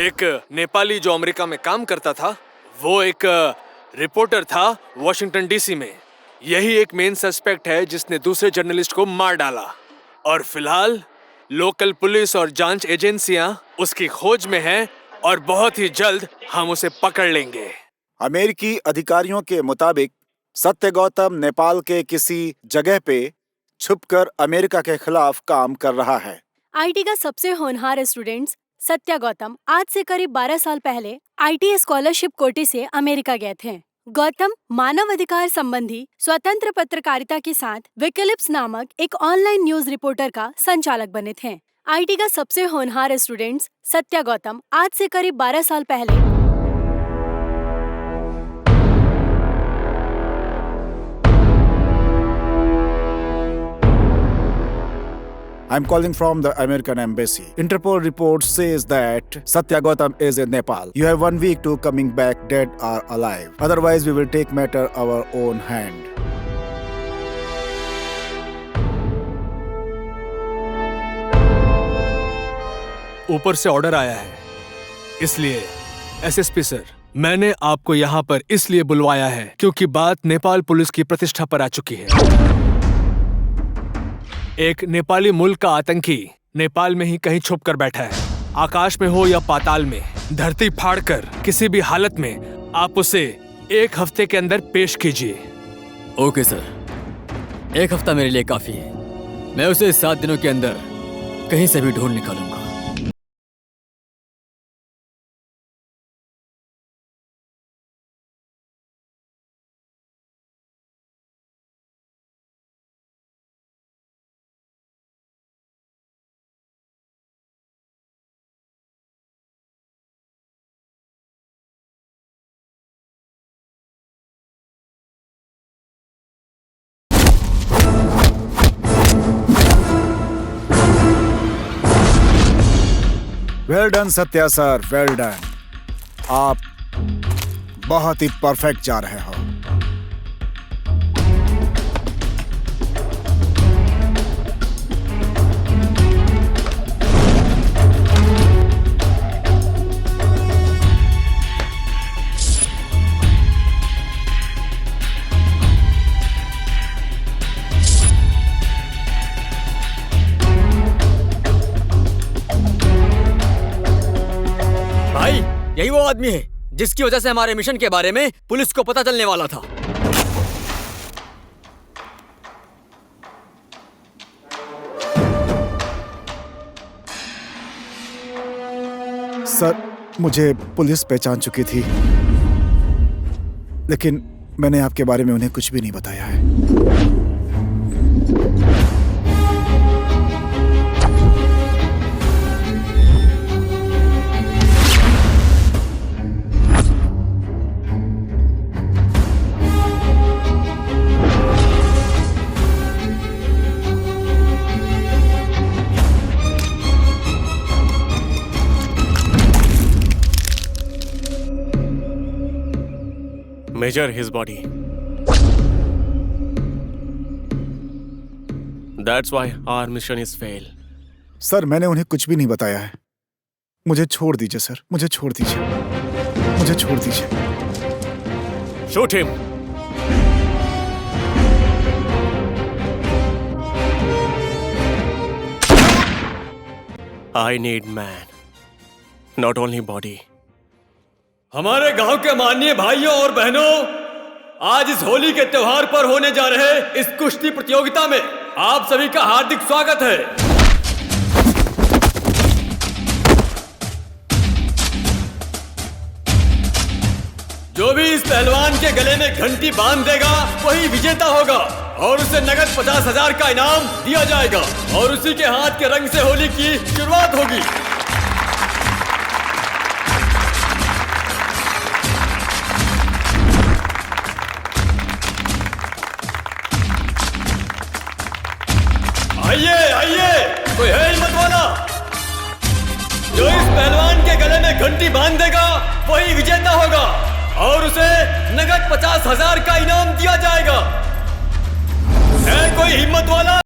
एक नेपाली जो अमेरिका में काम करता था, वो एक रिपोर्टर था वॉशिंगटन डीसी में। यही एक मेन सस्पेक्ट है जिसने दूसरे जर्नलिस्ट को मार डाला। और फिलहाल लोकल पुलिस और जांच एजेंसियां उसकी खोज में हैं और बहुत ही जल्द हम उसे पकड़ लेंगे। अमेरिकी अधिकारियों के मुताबिक सत्य गौतम नेपाल के किसी जगह पे छुपकर अमेरिका के खिलाफ काम कर रहा है। आईटी का सबसे होनहार स्टूडेंट्स सत्या गौतम आज से करीब 12 साल पहले आईटी स्कॉलरशिप कोटे से अमेरिका गए थे। गौतम मानव अधिकार संबंधी स्वतंत्र पत्रकारिता के साथ विकिलिप्स नामक एक ऑनलाइन न्यूज रिपोर्टर का संचालक बने थे। आईटी का सबसे होनहार स्टूडेंट्स सत्या गौतम आज से करीब 12 साल पहले I'm calling from the American Embassy. Interpol report says that Satya Gautam is in Nepal. You have 1 week to coming back dead or alive. Otherwise, we will take matter our own hand. ऊपर से order आया है, इसलिए SSP sir, मैंने आपको यहाँ पर इसलिए बुलवाया है क्योंकि बात नेपाल पुलिस की प्रतिष्ठा पर आ चुकी है। एक नेपाली मूल का आतंकी नेपाल में ही कहीं छुप कर बैठा है। आकाश में हो या पाताल में, धरती फाड़कर किसी भी हालत में आप उसे 1 हफ्ते के अंदर पेश कीजिए। ओके सर, 1 हफ्ता मेरे लिए काफी है। मैं उसे 7 दिनों के अंदर कहीं से भी ढूंढ निकालूंगा। Well done Satya sir, well done. आप बहुत ही परफेक्ट जा रहे हो। यही वो आदमी है जिसकी वजह से हमारे मिशन के बारे में पुलिस को पता चलने वाला था। सर, मुझे पुलिस पहचान चुकी थी, लेकिन मैंने आपके बारे में उन्हें कुछ भी नहीं बताया है। Measure his body. That's why our mission is fail. Sir, मैंने उन्हें कुछ भी नहीं बताया है। मुझे छोड़ दीजिए सर, मुझे छोड़ दीजिए, मुझे छोड़ दीजिए। Shoot him. I need man, not only body. हमारे गांव के माननीय भाइयों और बहनों, आज इस होली के त्योहार पर होने जा रहे इस कुश्ती प्रतियोगिता में आप सभी का हार्दिक स्वागत है। जो भी इस पहलवान के गले में घंटी बांध देगा वही विजेता होगा और उसे नगद 50,000 का इनाम दिया जाएगा और उसी के हाथ के रंग से होली की शुरुआत होगी। आइए आइए, कोई है हिम्मत वाला? जो इस पहलवान के गले में घंटी बांध देगा वही विजेता होगा और उसे नगद 50,000 का इनाम दिया जाएगा। है कोई हिम्मत वाला?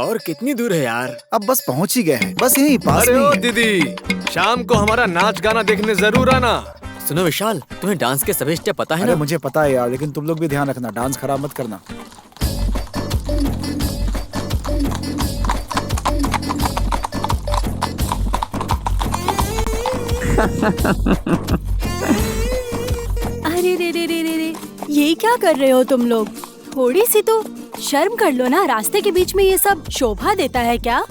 और कितनी दूर है यार? अब बस पहुंच ही गए हैं, बस यहीं पास अरे में ओ ही है। दीदी, शाम को हमारा नाच गाना देखने जरूर आना। सुनो विशाल, तुम्हें डांस के सभी स्टेप पता है अरे ना? मुझे पता है यार, लेकिन तुम लोग भी ध्यान रखना, डांस खराब मत करना। अरे रे रे रे रे रे, ये क्या कर रहे हो तुम लोग? थोड़ी सी तो शर्म कर लो ना, रास्ते के बीच में ये सब शोभा देता है क्या?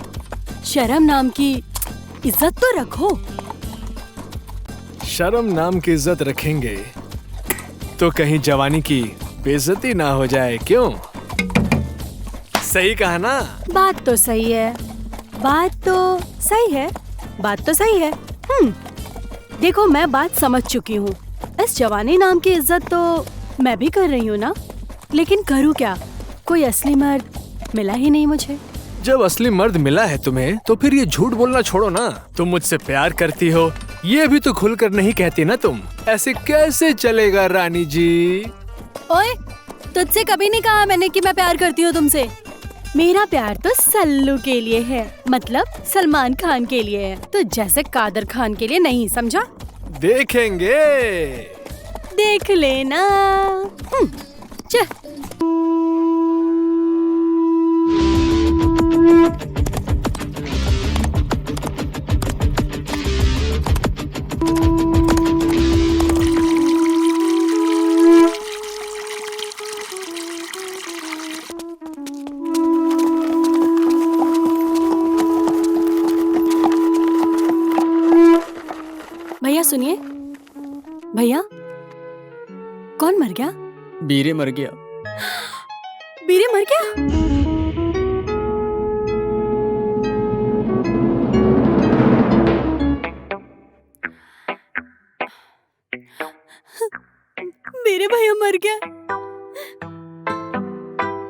शर्म नाम की इज्जत तो रखो। शर्म नाम की इज्जत रखेंगे तो कहीं जवानी की बेइज्जती ना हो जाए, क्यों? सही कहा ना? बात तो सही है, बात तो सही है, बात तो सही है। देखो मैं बात समझ चुकी हूँ। इस जवानी नाम की इज्जत तो मैं भी कर रही हूँ ना, लेकिन करूँ क्या? कोई असली मर्द मिला ही नहीं मुझे। जब असली मर्द मिला है तुम्हें तो फिर ये झूठ बोलना छोड़ो ना। तुम मुझसे प्यार करती हो, ये भी तो खुलकर नहीं कहती ना तुम। ऐसे कैसे चलेगा रानी जी? ओए, तुझसे कभी नहीं कहा मैंने कि मैं प्यार करती हूँ तुमसे। मेरा प्यार तो सल्लू के लिए है, मतलब सलमान खान के लिए है, तो जैसे कादर खान के लिए नहीं, समझा? देखेंगे। देख लेना। चल। भैया सुनिए, भैया कौन मर गया? बीरे मर गया। बीरे मर गया? मेरे भैया मर गया।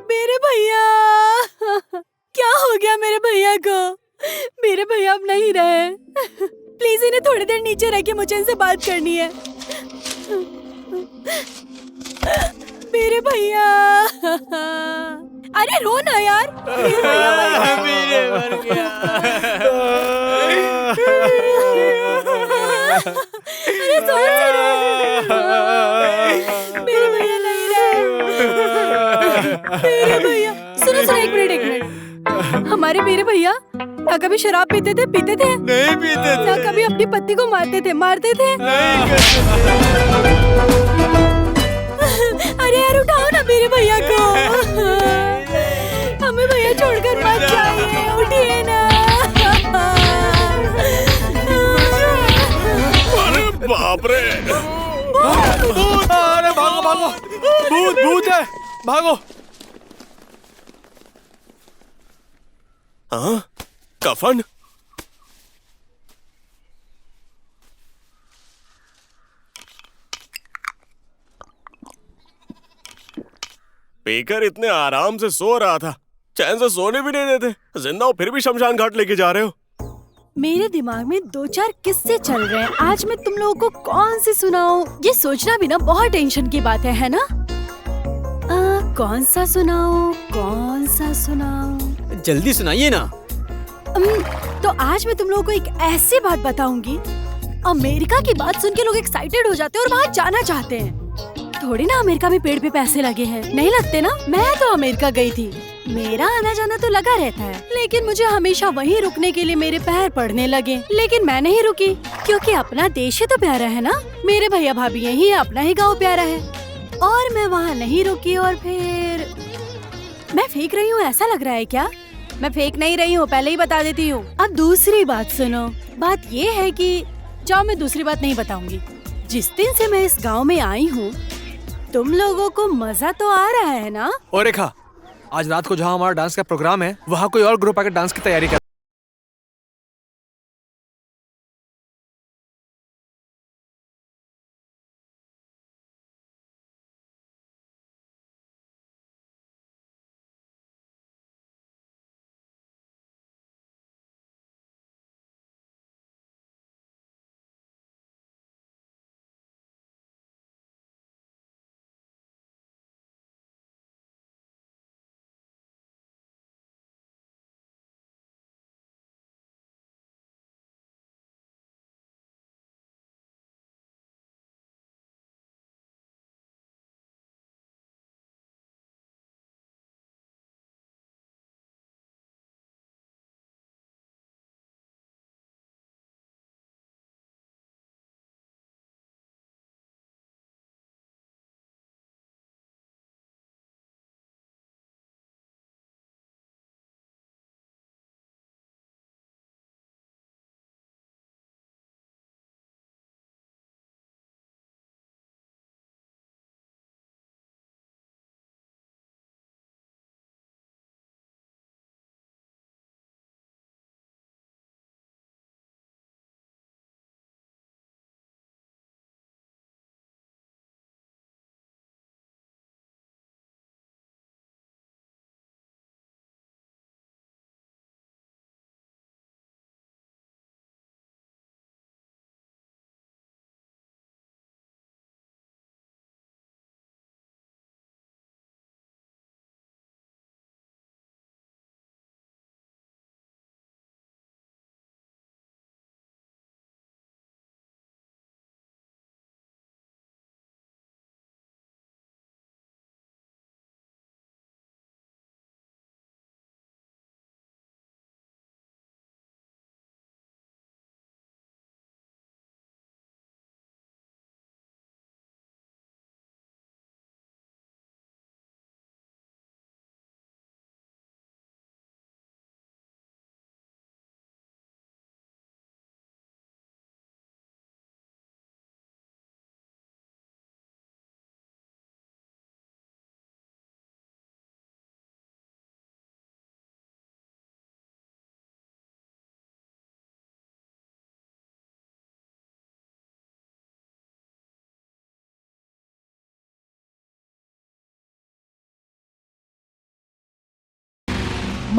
मेरे भैया क्या हो गया मेरे भैया को? मेरे भैया अब नहीं रहे। प्लीज इन्हें थोड़ी देर नीचे रखिए, मुझे इनसे बात करनी है। मेरे भैया, अरे रो ना यार। मेरे भैया मर गया। अरे जोर से रो। मेरे भैया नहीं रहे। मेरे भैया, सुनो सुनो, एक मिनट। हमारे मेरे भैया ना कभी शराब पीते थे? नहीं पीते ना कभी अपनी पत्नी को मारते थे? अरे यार उठाओ ना मेरे भैया को। हमें भैया छोड़कर मत जाइए, उठिए ना। अरे बाप रे! अरे भागो भागो, भूत है, भागो। हाँ? कफन? पीकर इतने आराम से सो रहा था, चैन से सोने भी नहीं देते। जिंदा हो फिर भी शमशान घाट लेके जा रहे हो। मेरे दिमाग में 2-4 किस्से चल रहे हैं, आज मैं तुम लोगों को कौन से सुनाऊं? ये सोचना भी ना बहुत टेंशन की बात है ना? कौन सा सुनाऊं? जल्दी सुनाइए ना। तो आज मैं तुम लोगों को एक ऐसी बात बताऊंगी, अमेरिका की बात सुन के लोग एक्साइटेड हो जाते हैं और वहाँ जाना चाहते हैं। थोड़ी ना अमेरिका में पेड़ पे पैसे लगे हैं, नहीं लगते ना? मैं तो अमेरिका गई थी, मेरा आना जाना तो लगा रहता है, लेकिन मुझे हमेशा वहीं रुकने के लिए मेरे पैर पड़ने लगे। लेकिन मैं नहीं रुकी, क्योंकि अपना देश ही तो प्यारा है ना। मेरे भैया भाभी यही है, अपना ही गाँव प्यारा है, और मैं वहाँ नहीं रुकी। और फिर मैं फेंक रही हूँ ऐसा लग रहा है क्या? मैं फेंक नहीं रही हूँ, पहले ही बता देती हूँ। अब दूसरी बात सुनो। बात ये है कि जाओ, मैं दूसरी बात नहीं बताऊंगी। जिस दिन से मैं इस गांव में आई हूँ, तुम लोगों को मजा तो आ रहा है ना? और रेखा, आज रात को जहाँ हमारा डांस का प्रोग्राम है, वहाँ कोई और ग्रुप आकर डांस की तैयारी कर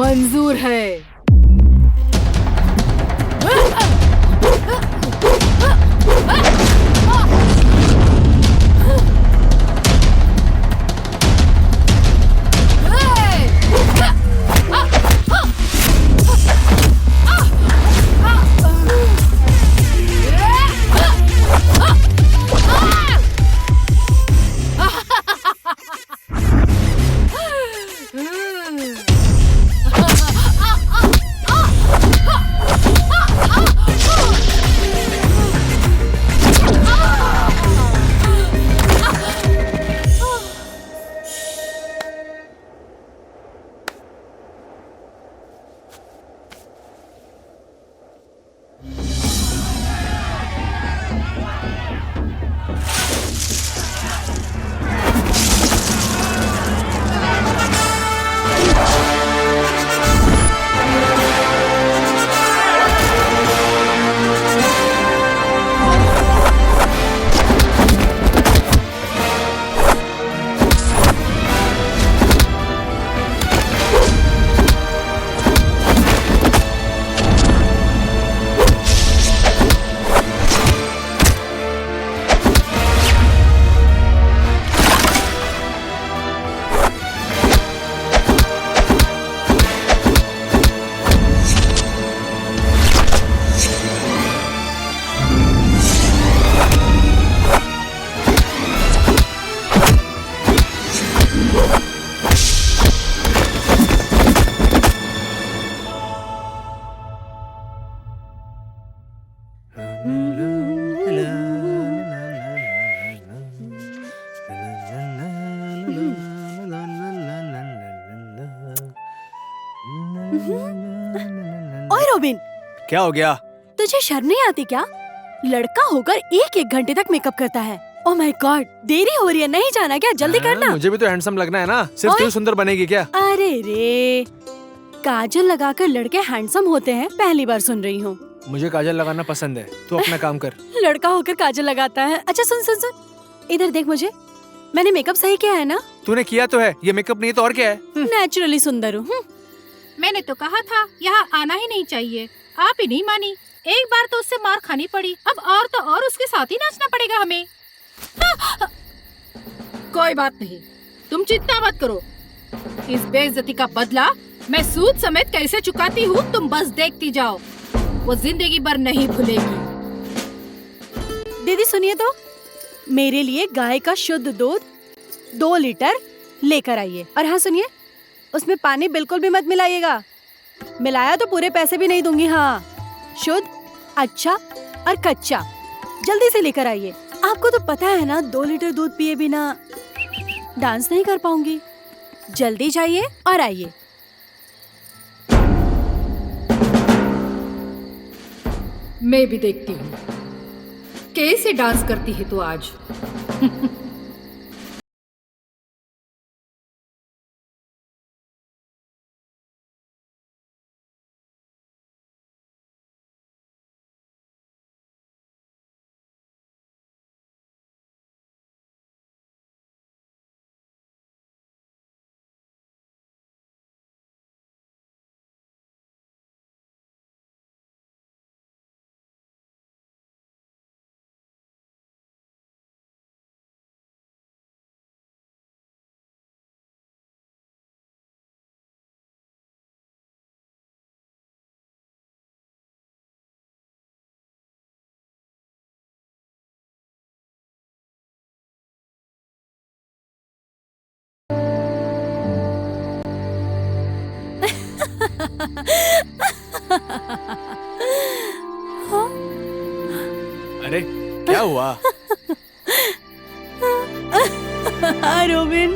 मंजूर है। ओए रोबिन, क्या हो गया? तुझे शर्म नहीं आती क्या? लड़का होकर एक एक घंटे तक मेकअप करता है। ओह माय गॉड, देरी हो रही है, नहीं जाना क्या? जल्दी करना। मुझे भी तो हैंडसम लगना है ना, सिर्फ तू ओए। सुंदर बनेगी क्या? अरे रे, काजल लगाकर लड़के हैंडसम होते हैं, पहली बार सुन रही हूँ। मुझे काजल लगाना पसंद है, तू अपना काम कर। लड़का होकर काजल लगाता है। अच्छा सुन सुन सुन, इधर देख मुझे, मैंने मेकअप सही किया है ना? तूने किया तो है, ये मेकअप नहीं तो और क्या है? नेचुरली सुंदर हूँ। मैंने तो कहा था यहाँ आना ही नहीं चाहिए, आप ही नहीं मानी। एक बार तो उससे मार खानी पड़ी, अब और तो और उसके साथ ही नाचना पड़ेगा हमें। कोई बात नहीं, तुम चिंता मत करो। इस बेइज्जती का बदला मैं सूद समेत कैसे चुकाती हूँ, तुम बस देखती जाओ। वो जिंदगी भर नहीं भूलेगी। दीदी सुनिए तो, मेरे लिए गाय का शुद्ध दूध 2 लीटर लेकर आइए। और हाँ सुनिए, उसमें पानी बिल्कुल भी मत मिलाइएगा, मिलाया तो पूरे पैसे भी नहीं दूंगी। हाँ, शुद्ध, अच्छा और कच्चा जल्दी से लेकर आइए। आपको तो पता है ना, 2 लीटर दूध पिए बिना डांस नहीं कर पाऊंगी। जल्दी जाइए और आइए। मैं भी देखती हूँ कैसे डांस करती है तू आज। अरे क्या हुआ? रोबिन,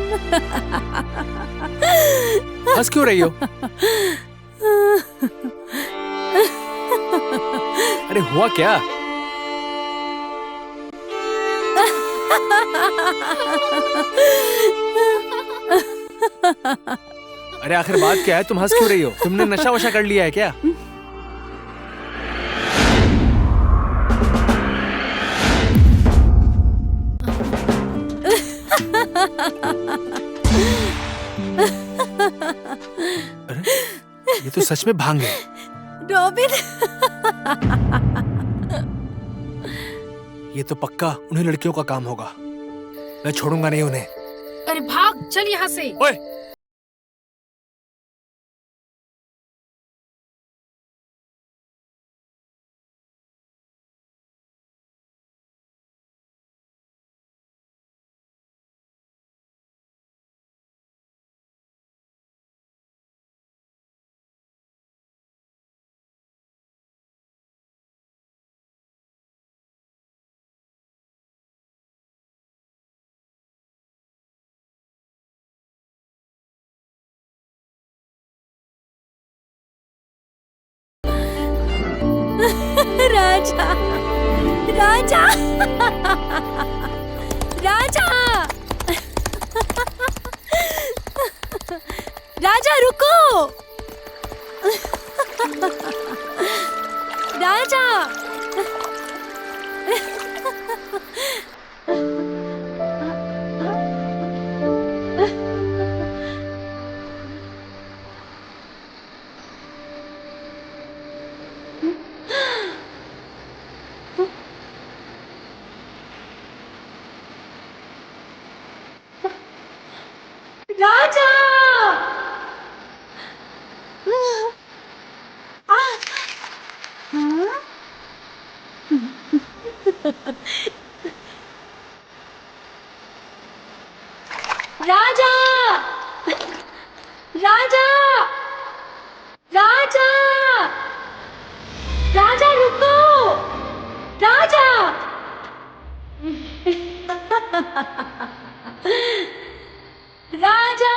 हंस क्यों रही हो? अरे हुआ क्या? अरे आखिर बात क्या है? तुम हंस क्यों रही हो? तुमने नशा वशा कर लिया है क्या? अरे ये तो सच में भांग है। रॉबिन। ये तो पक्का उन्हीं लड़कियों का काम होगा। मैं छोड़ूंगा नहीं उन्हें। अरे भाग, चल यहाँ से। ओए, राजा, राजा, राजा, राजा रुको। राजा। राजा। राजा, राजा, राजा, राजा रुको। राजा। राजा।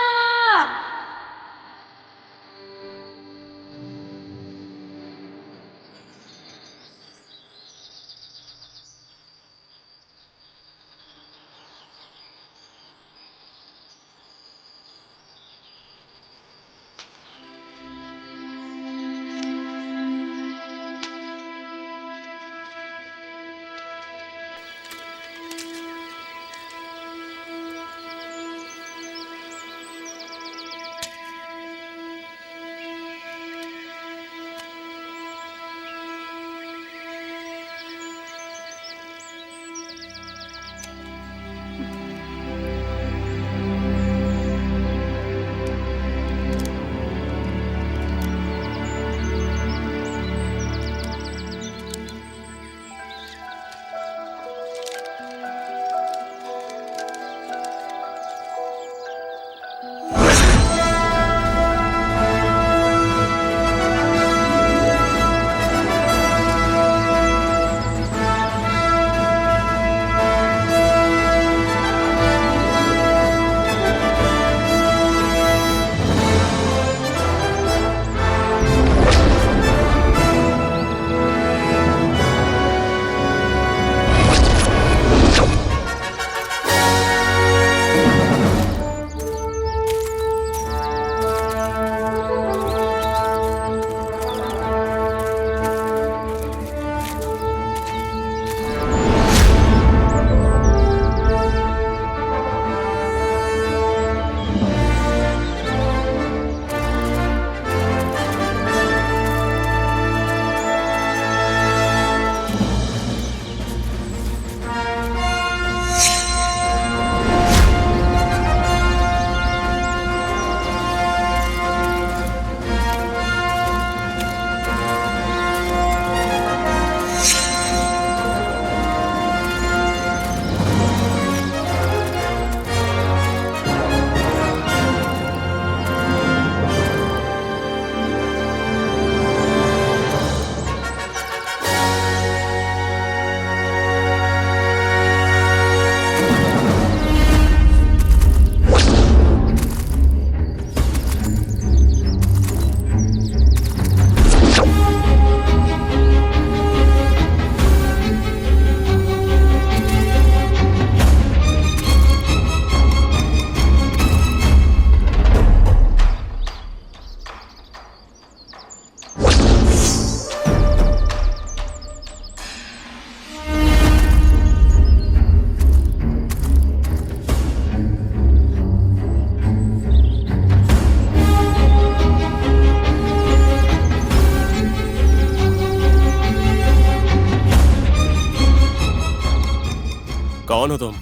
कौन हो तुम?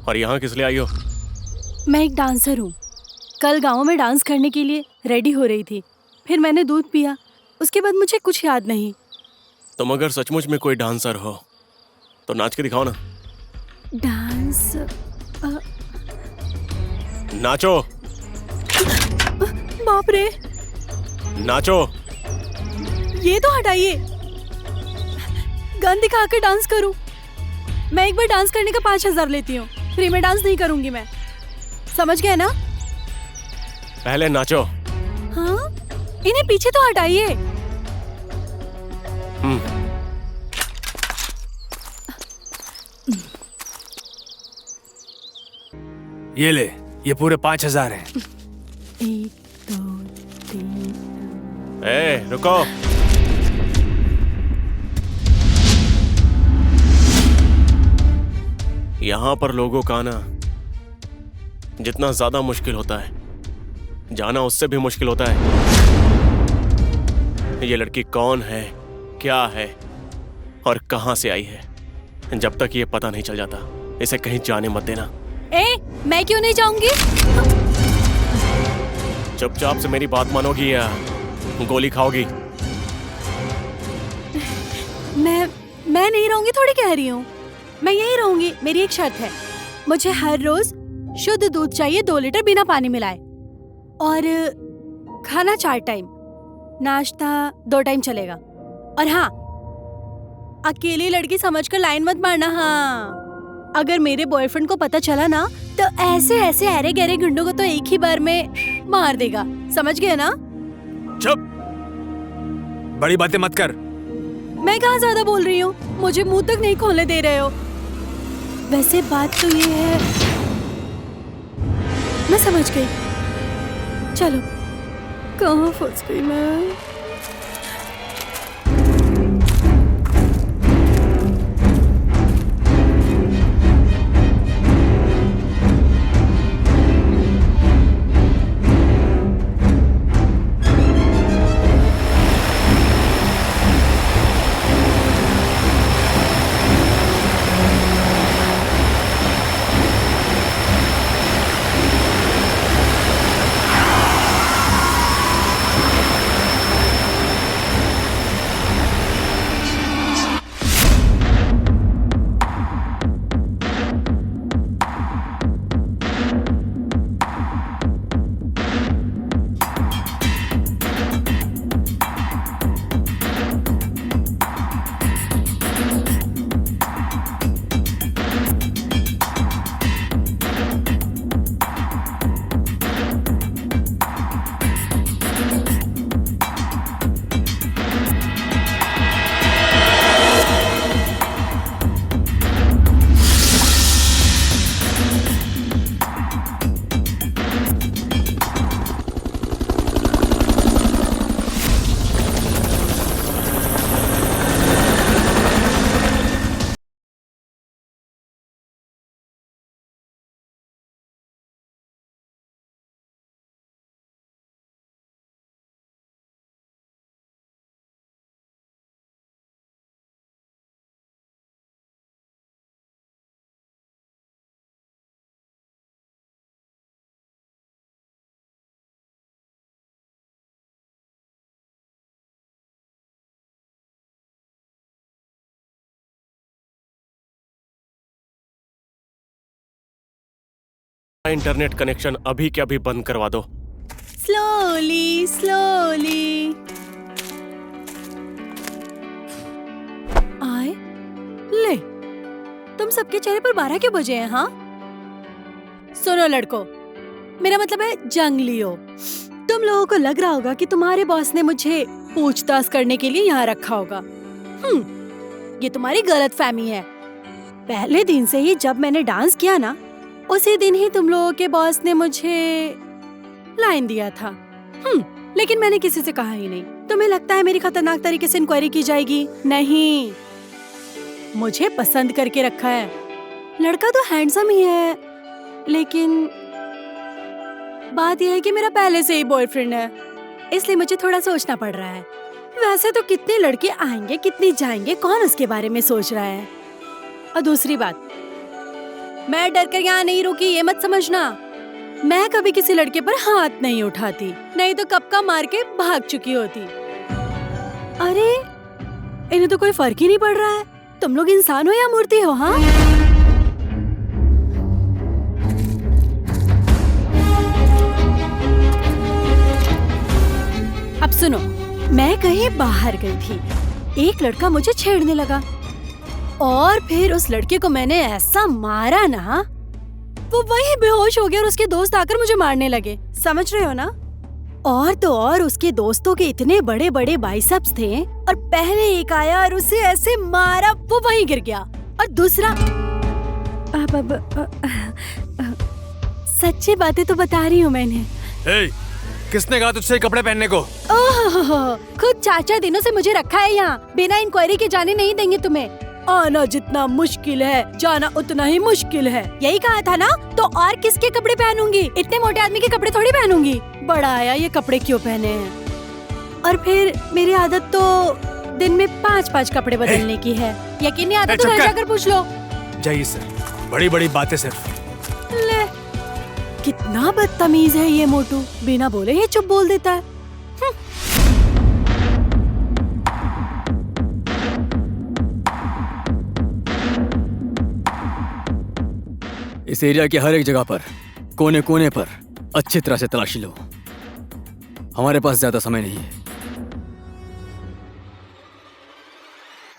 और यहाँ किस लिए आई हो? मैं एक डांसर हूँ। कल गाँव में डांस करने के लिए रेडी हो रही थी, फिर मैंने दूध पिया, उसके बाद मुझे कुछ याद नहीं। तुम अगर सचमुच में कोई डांसर हो तो नाच के दिखाओ ना। डांस? नाचो, बाप रे, नाचो। ये तो हटाइए। गन दिखा कर डांस करूं? मैं एक बार डांस करने का 5,000 लेती हूँ, फ्री में डांस नहीं करूंगी मैं, समझ गए ना? पहले नाचो। हाँ, इन्हें पीछे तो हटाइए। ये ले, ये पूरे 5,000 हैं। 1 2 3। ए, रुको। यहाँ पर लोगों का आना जितना ज्यादा मुश्किल होता है, जाना उससे भी मुश्किल होता है। ये लड़की कौन है, क्या है और कहां से आई है, जब तक ये पता नहीं चल जाता इसे कहीं जाने मत देना। मैं क्यों नहीं जाऊंगी? चुपचाप से मेरी बात मानोगी या गोली खाओगी? मैं नहीं रहूंगी, थोड़ी कह रही हूँ। मैं यही रहूंगी। मेरी एक शर्त है, मुझे हर रोज शुद्ध दूध चाहिए 2 लीटर बिना पानी मिलाए, और खाना 4 टाइम, नाश्ता 2 टाइम चलेगा। और हाँ, अकेली लड़की समझकर लाइन मत मारना। हाँ, अगर मेरे बॉयफ्रेंड को पता चला ना तो ऐसे ऐसे अरे गहरे गुंडों को तो एक ही बार में मार देगा, समझ गए ना? चुप, बड़ी बातें मत कर। मैं कहाँ ज्यादा बोल रही हूँ, मुझे मुंह तक नहीं खोलने दे रहे हो। वैसे बात तो ये है, मैं समझ गई। चलो, कहाँ फंस गई मैं? इंटरनेट कनेक्शन अभी के अभी बंद करवा दो। Slowly slowly. आए ले, तुम सबके चेहरे पर 12 क्यों बजे हैं? हाँ, सुनो लड़को, मेरा मतलब है जंगलियों। तुम लोगों को लग रहा होगा कि तुम्हारे बॉस ने मुझे पूछताछ करने के लिए यहाँ रखा होगा। ये तुम्हारी गलतफहमी है। पहले दिन से ही जब मैंने डांस किया ना, उसी दिन ही तुम लोगों के बॉस ने मुझे लाइन दिया था। लेकिन मैंने किसी से कहा ही नहीं। तुम्हें लगता है मेरी खतरनाक तरीके से इंक्वायरी की जाएगी? नहीं, मुझे पसंद करके रखा है। लड़का तो हैंडसम ही है, लेकिन बात यह है कि मेरा पहले से ही बॉयफ्रेंड है, इसलिए मुझे थोड़ा सोचना पड़ रहा है। वैसे तो कितने लड़के आएंगे, कितने जाएंगे, कौन उसके बारे में सोच रहा है। और दूसरी बात, मैं डर कर यहाँ नहीं रुकी, ये मत समझना। मैं कभी किसी लड़के पर हाथ नहीं उठाती, नहीं तो कब का मार के भाग चुकी होती। अरे इन्हें तो कोई फर्क ही नहीं पड़ रहा है। तुम लोग इंसान हो या मूर्ति हो? हाँ, अब सुनो, मैं कहीं बाहर गई थी, एक लड़का मुझे छेड़ने लगा और फिर उस लड़के को मैंने ऐसा मारा ना, वो वही बेहोश हो गया और उसके दोस्त आकर मुझे मारने लगे। समझ रहे हो ना? और तो और उसके दोस्तों के इतने बड़े बड़े बाइसेप्स थे और पहले एक आया और उसे ऐसे मारा, वो वहीं गिर गया। और दूसरा, सच्ची बातें तो बता रही हूँ मैंने। हे, किसने कहा तुझसे कपड़े पहनने को? ओह, खुद चाचा दिनों से मुझे रखा है यहाँ, बिना इंक्वायरी के जाने नहीं देंगे तुम्हें। आना जितना मुश्किल है, जाना उतना ही मुश्किल है, यही कहा था ना? तो और किसके कपड़े पहनूंगी? इतने मोटे आदमी के कपड़े थोड़ी पहनूंगी। बड़ा आया, ये कपड़े क्यों पहने हैं? और फिर मेरी आदत तो दिन में 5-5 कपड़े बदलने की है। यकीन नहीं आता तो घर जाकर पूछ लो। जाइए सर, बड़ी बड़ी बातें सिर्फ। ले, कितना बदतमीज है ये मोटू, बिना बोले ये चुप बोल देता है। इस एरिया के हर एक जगह पर, कोने कोने पर अच्छी तरह से तलाशी लो। हमारे पास ज्यादा समय नहीं है।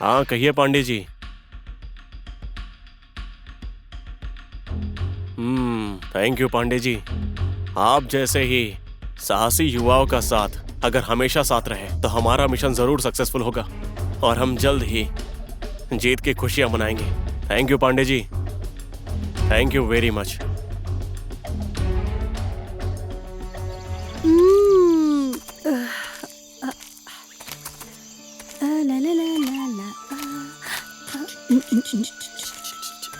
हाँ कहिए पांडे जी। थैंक यू पांडे जी। आप जैसे ही साहसी युवाओं का साथ अगर हमेशा साथ रहे तो हमारा मिशन जरूर सक्सेसफुल होगा और हम जल्द ही जीत की खुशियां मनाएंगे। Thank you Pandey ji, thank you very much.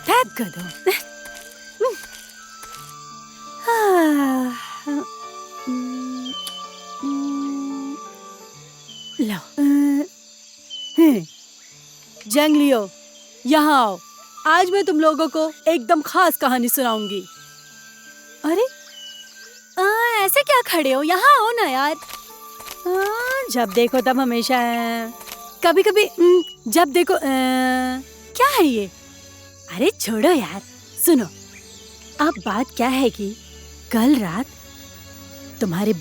Thank कर दो। लो, जंगलियों, यहाँ आओ। आज मैं तुम लोगों को एकदम खास कहानी सुनाऊंगी। अरे ऐसे क्या खड़े हो? यहाँ आओ ना यार। जब देखो तब हमेशा कभी कभी जब देखो क्या है ये? अरे छोड़ो यार, सुनो। अब बात क्या है कि कल रात तुम्हारे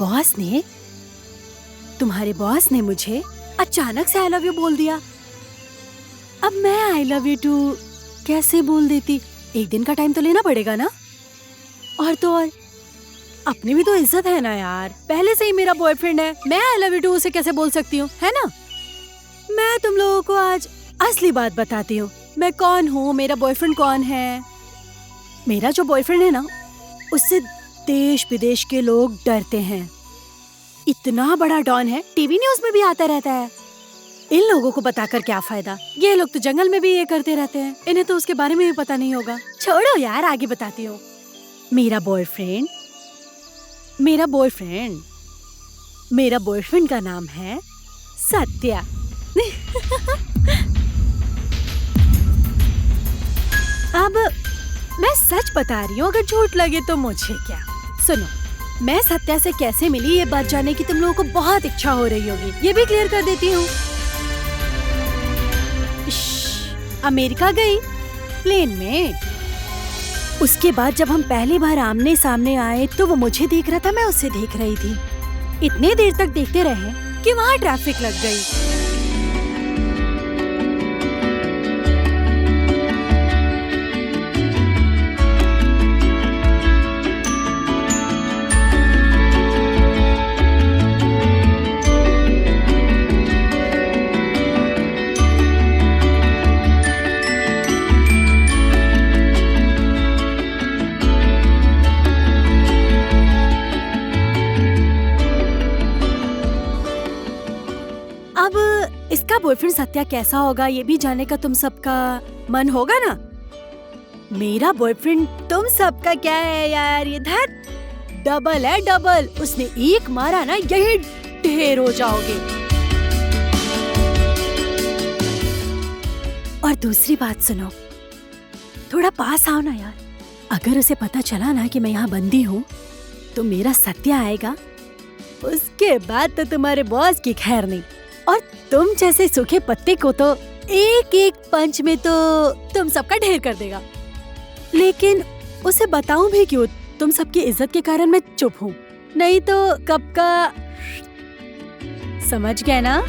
बॉस ने मुझे अचानक से आई लव यू बोल दिया। अब मैं आई लव यू टू कैसे बोल देती? एक दिन का टाइम तो लेना पड़ेगा ना। और तो और अपनी भी तो इज्जत है ना यार। पहले से ही मेरा बॉयफ्रेंड है, मैं आई लव यू टू उसे कैसे बोल सकती हूँ, है ना? मैं तुम लोगों को आज असली बात बताती हूँ। मैं कौन हूँ, मेरा बॉयफ्रेंड कौन है। मेरा जो बॉयफ्रेंड है ना, उससे देश विदेश के लोग डरते हैं। इतना बड़ा डॉन है, टीवी न्यूज में भी आता रहता है। इन लोगों को बताकर क्या फायदा? ये लोग तो जंगल में भी ये करते रहते हैं, इन्हें तो उसके बारे में भी पता नहीं होगा। छोड़ो यार, आगे बताती हूँ। मेरा बॉयफ्रेंड का नाम है सत्या। अब मैं सच बता रही हूँ, अगर झूठ लगे तो मुझे क्या। सुनो, मैं सत्या से कैसे मिली ये बात जानने की तुम लोगों को बहुत इच्छा हो रही होगी, ये भी क्लियर कर देती हूँ। अमेरिका गई प्लेन में। उसके बाद जब हम पहली बार आमने सामने आए तो वो मुझे देख रहा था, मैं उसे देख रही थी। इतने देर तक देखते रहे कि वहाँ ट्रैफिक लग गई। इसका बॉयफ्रेंड सत्या कैसा होगा ये भी जानने का तुम सबका मन होगा ना। मेरा बॉयफ्रेंड तुम सबका क्या है यार, ये डबल है, डबल। उसने एक मारा ना, यही ढेर हो जाओगे। और दूसरी बात सुनो, थोड़ा पास आओ ना यार। अगर उसे पता चला ना कि मैं यहाँ बंदी हूँ तो मेरा सत्य आएगा, उसके बाद तो तुम्हारे बॉस की खैर नहीं। और तुम जैसे सूखे पत्ते को तो एक एक पंच में तो तुम सबका ढेर कर देगा। लेकिन उसे बताऊं भी क्यों? तुम सबकी इज्जत के कारण मैं चुप हूँ, नहीं तो कब का समझ गए ना।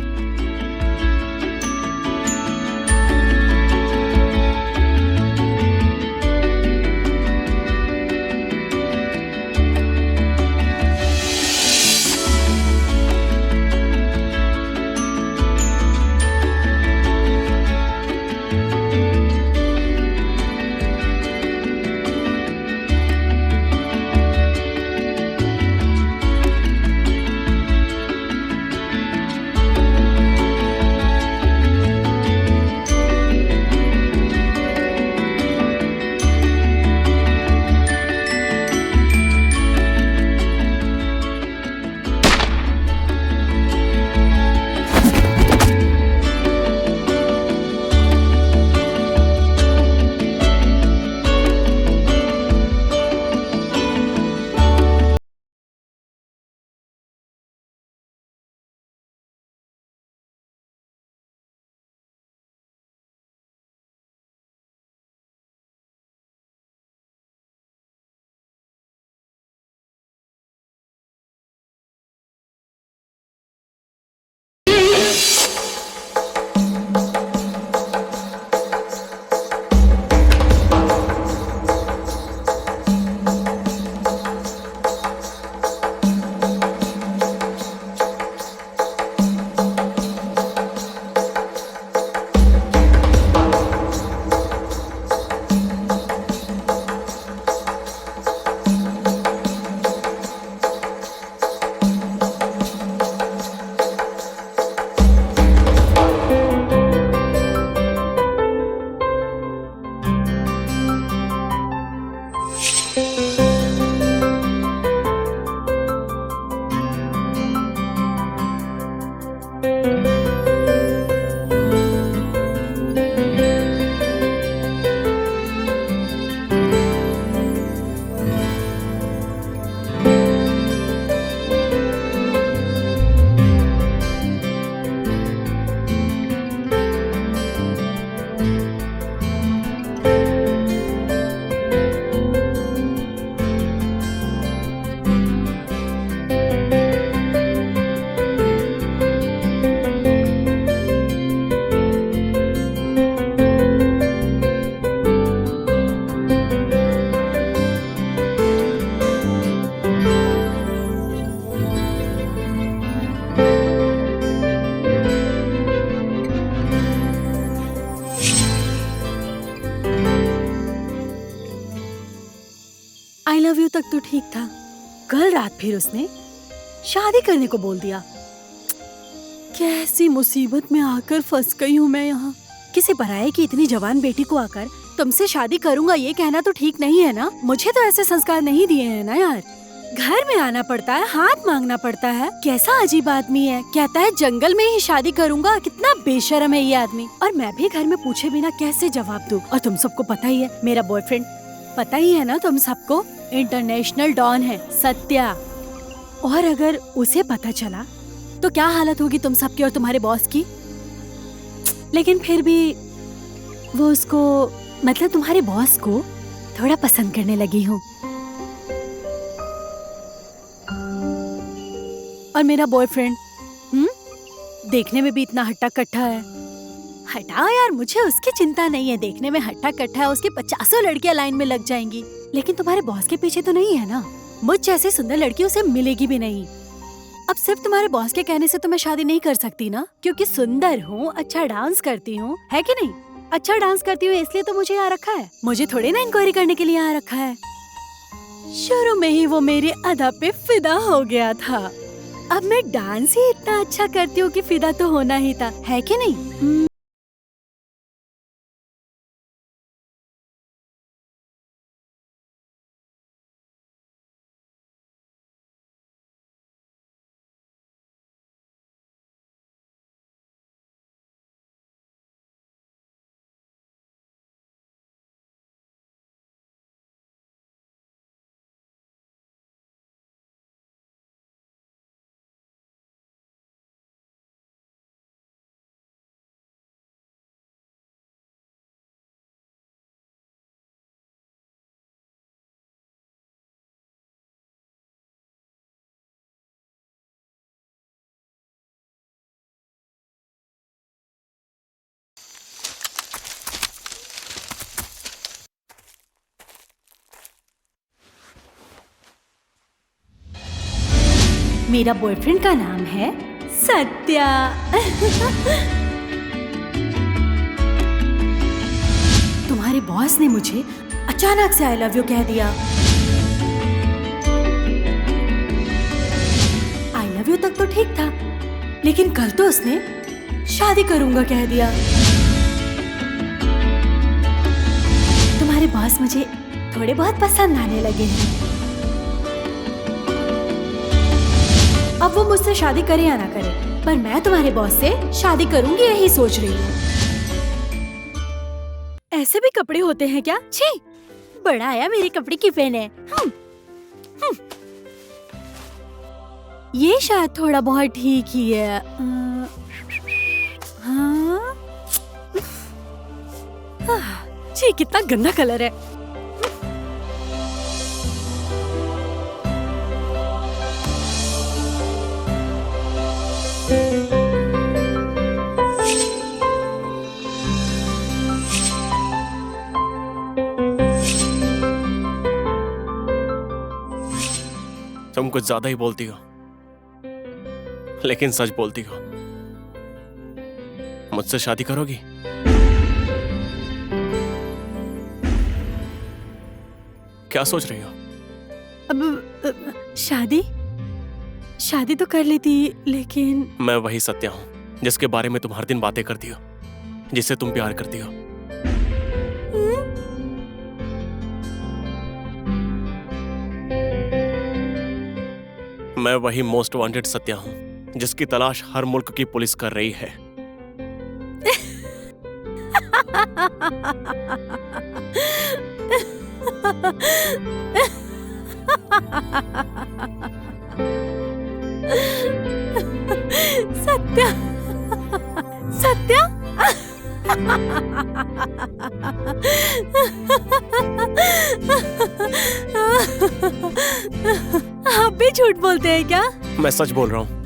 आई लव यू तक तो ठीक था, कल रात फिर उसने शादी करने को बोल दिया। कैसी मुसीबत में आकर फंस गई हूँ मैं यहाँ। किसी पराये की इतनी जवान बेटी को आकर तुमसे शादी करूंगा ये कहना तो ठीक नहीं है ना। मुझे तो ऐसे संस्कार नहीं दिए हैं ना यार। घर में आना पड़ता है, हाथ मांगना पड़ता है। कैसा अजीब आदमी है, कहता है जंगल में ही शादी करूंगा। कितना बेशर्म है ये आदमी। और मैं भी घर में पूछे बिना कैसे जवाब दूं। और तुम सबको पता ही है मेरा बॉयफ्रेंड, पता ही है ना तुम सबको, इंटरनेशनल डॉन है सत्या। और अगर उसे पता चला तो क्या हालत होगी तुम सबकी और तुम्हारे बॉस की। लेकिन फिर भी वो उसको, मतलब तुम्हारे बॉस को थोड़ा पसंद करने लगी हूँ। और मेरा बॉयफ्रेंड देखने में भी इतना हट्टा कट्टा है। हटाओ यार, मुझे उसकी चिंता नहीं है। देखने में हट्टा कट्टा है, उसके 50 लड़कियां लाइन में लग जाएंगी। लेकिन तुम्हारे बॉस के पीछे तो नहीं है ना। मुझ जैसी सुंदर लड़की उसे मिलेगी भी नहीं। अब सिर्फ तुम्हारे बॉस के कहने से तो मैं शादी नहीं कर सकती ना, क्योंकि सुंदर हूँ, अच्छा डांस करती हूँ, है कि नहीं। अच्छा डांस करती हूँ इसलिए तो मुझे यहाँ रखा है। मुझे थोड़ी ना इंक्वायरी करने के लिए यहाँ रखा है। शुरू में ही वो मेरी अदा पे फिदा हो गया था। अब मैं डांस ही इतना अच्छा करती हूँ कि फिदा तो होना ही था, है कि नहीं। मेरा बॉयफ्रेंड का नाम है सत्या। तुम्हारे बॉस ने मुझे अचानक से आई लव यू कह दिया। आई लव यू तक तो ठीक था, लेकिन कल तो उसने शादी करूंगा कह दिया। तुम्हारे बॉस मुझे थोड़े बहुत पसंद आने लगे हैं। अब वो मुझसे शादी करे या ना करे, पर मैं तुम्हारे बॉस से शादी करूंगी यही सोच रही हूँ। ऐसे भी कपड़े होते हैं क्या? छी, बड़ा आया मेरे कपड़े की पेन है। ये शायद थोड़ा बहुत ठीक ही है। छी, कितना गंदा कलर है। तुम कुछ ज्यादा ही बोलती हो, लेकिन सच बोलती हो। मुझसे शादी करोगी? क्या सोच रही हो? अब शादी तो कर ली थी, लेकिन मैं वही सत्या हूं जिसके बारे में तुम हर दिन बातें करती हो, जिससे तुम प्यार करती हो। मैं वही मोस्ट वांटेड सत्या हूं जिसकी तलाश हर मुल्क की पुलिस कर रही है। सत्या, सत्या। आप भी झूठ बोलते हैं क्या? मैं सच बोल रहा हूं।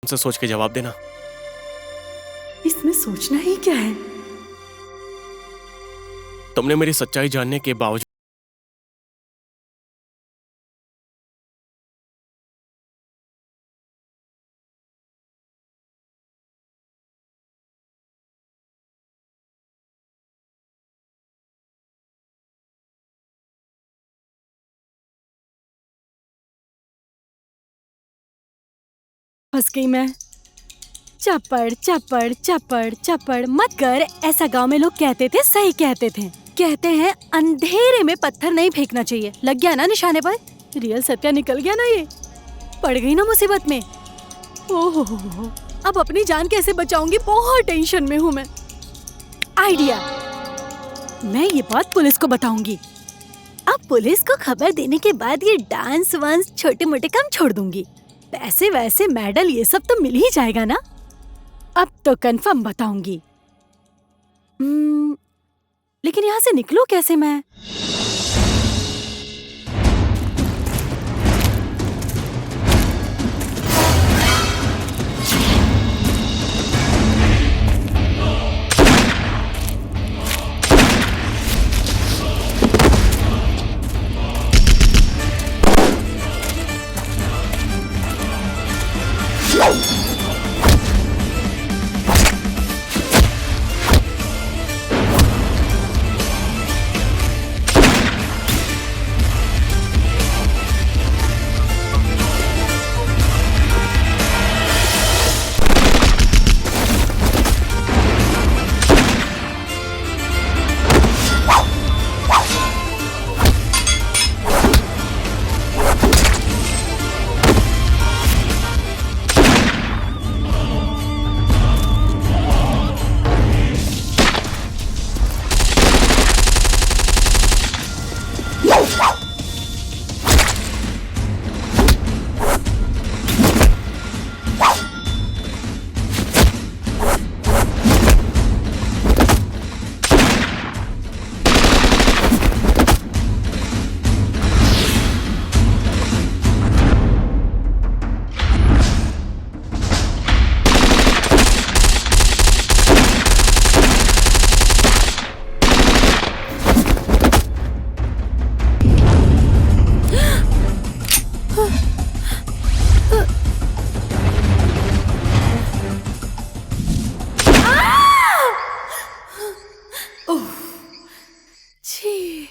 उनसे सोच के जवाब देना। इसमें सोचना ही क्या है? तुमने मेरी सच्चाई जानने के बावजूद फंस गई मैं। चप्पड़ चप्पड़ चप्पड़ चप्पड़ मत कर, ऐसा गांव में लोग कहते थे, सही कहते थे। कहते हैं अंधेरे में पत्थर नहीं फेंकना चाहिए। लग गया ना निशाने पर? रियल सत्या निकल गया ना ये। पड़ गई ना मुसीबत में। ओहो, अब अपनी जान कैसे बचाऊंगी? बहुत टेंशन में हूँ मैं। आइडिया, मैं ये बात पुलिस को बताऊंगी। अब पुलिस को खबर देने के बाद ये डांस वांस छोटे मोटे काम छोड़ दूंगी। पैसे वैसे मेडल ये सब तो मिल ही जाएगा ना। अब तो कंफर्म बताऊंगी। लेकिन यहाँ से निकलूं कैसे मैं? छी,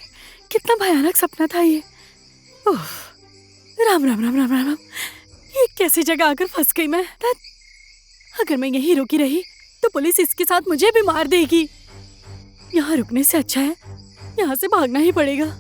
कितना भयानक सपना था ये। उफ, राम राम राम राम राम राम। ये कैसी जगह आकर फंस गई मैं। अगर मैं यहीं रुकी रही तो पुलिस इसके साथ मुझे भी मार देगी। यहाँ रुकने से अच्छा है यहाँ से भागना ही पड़ेगा।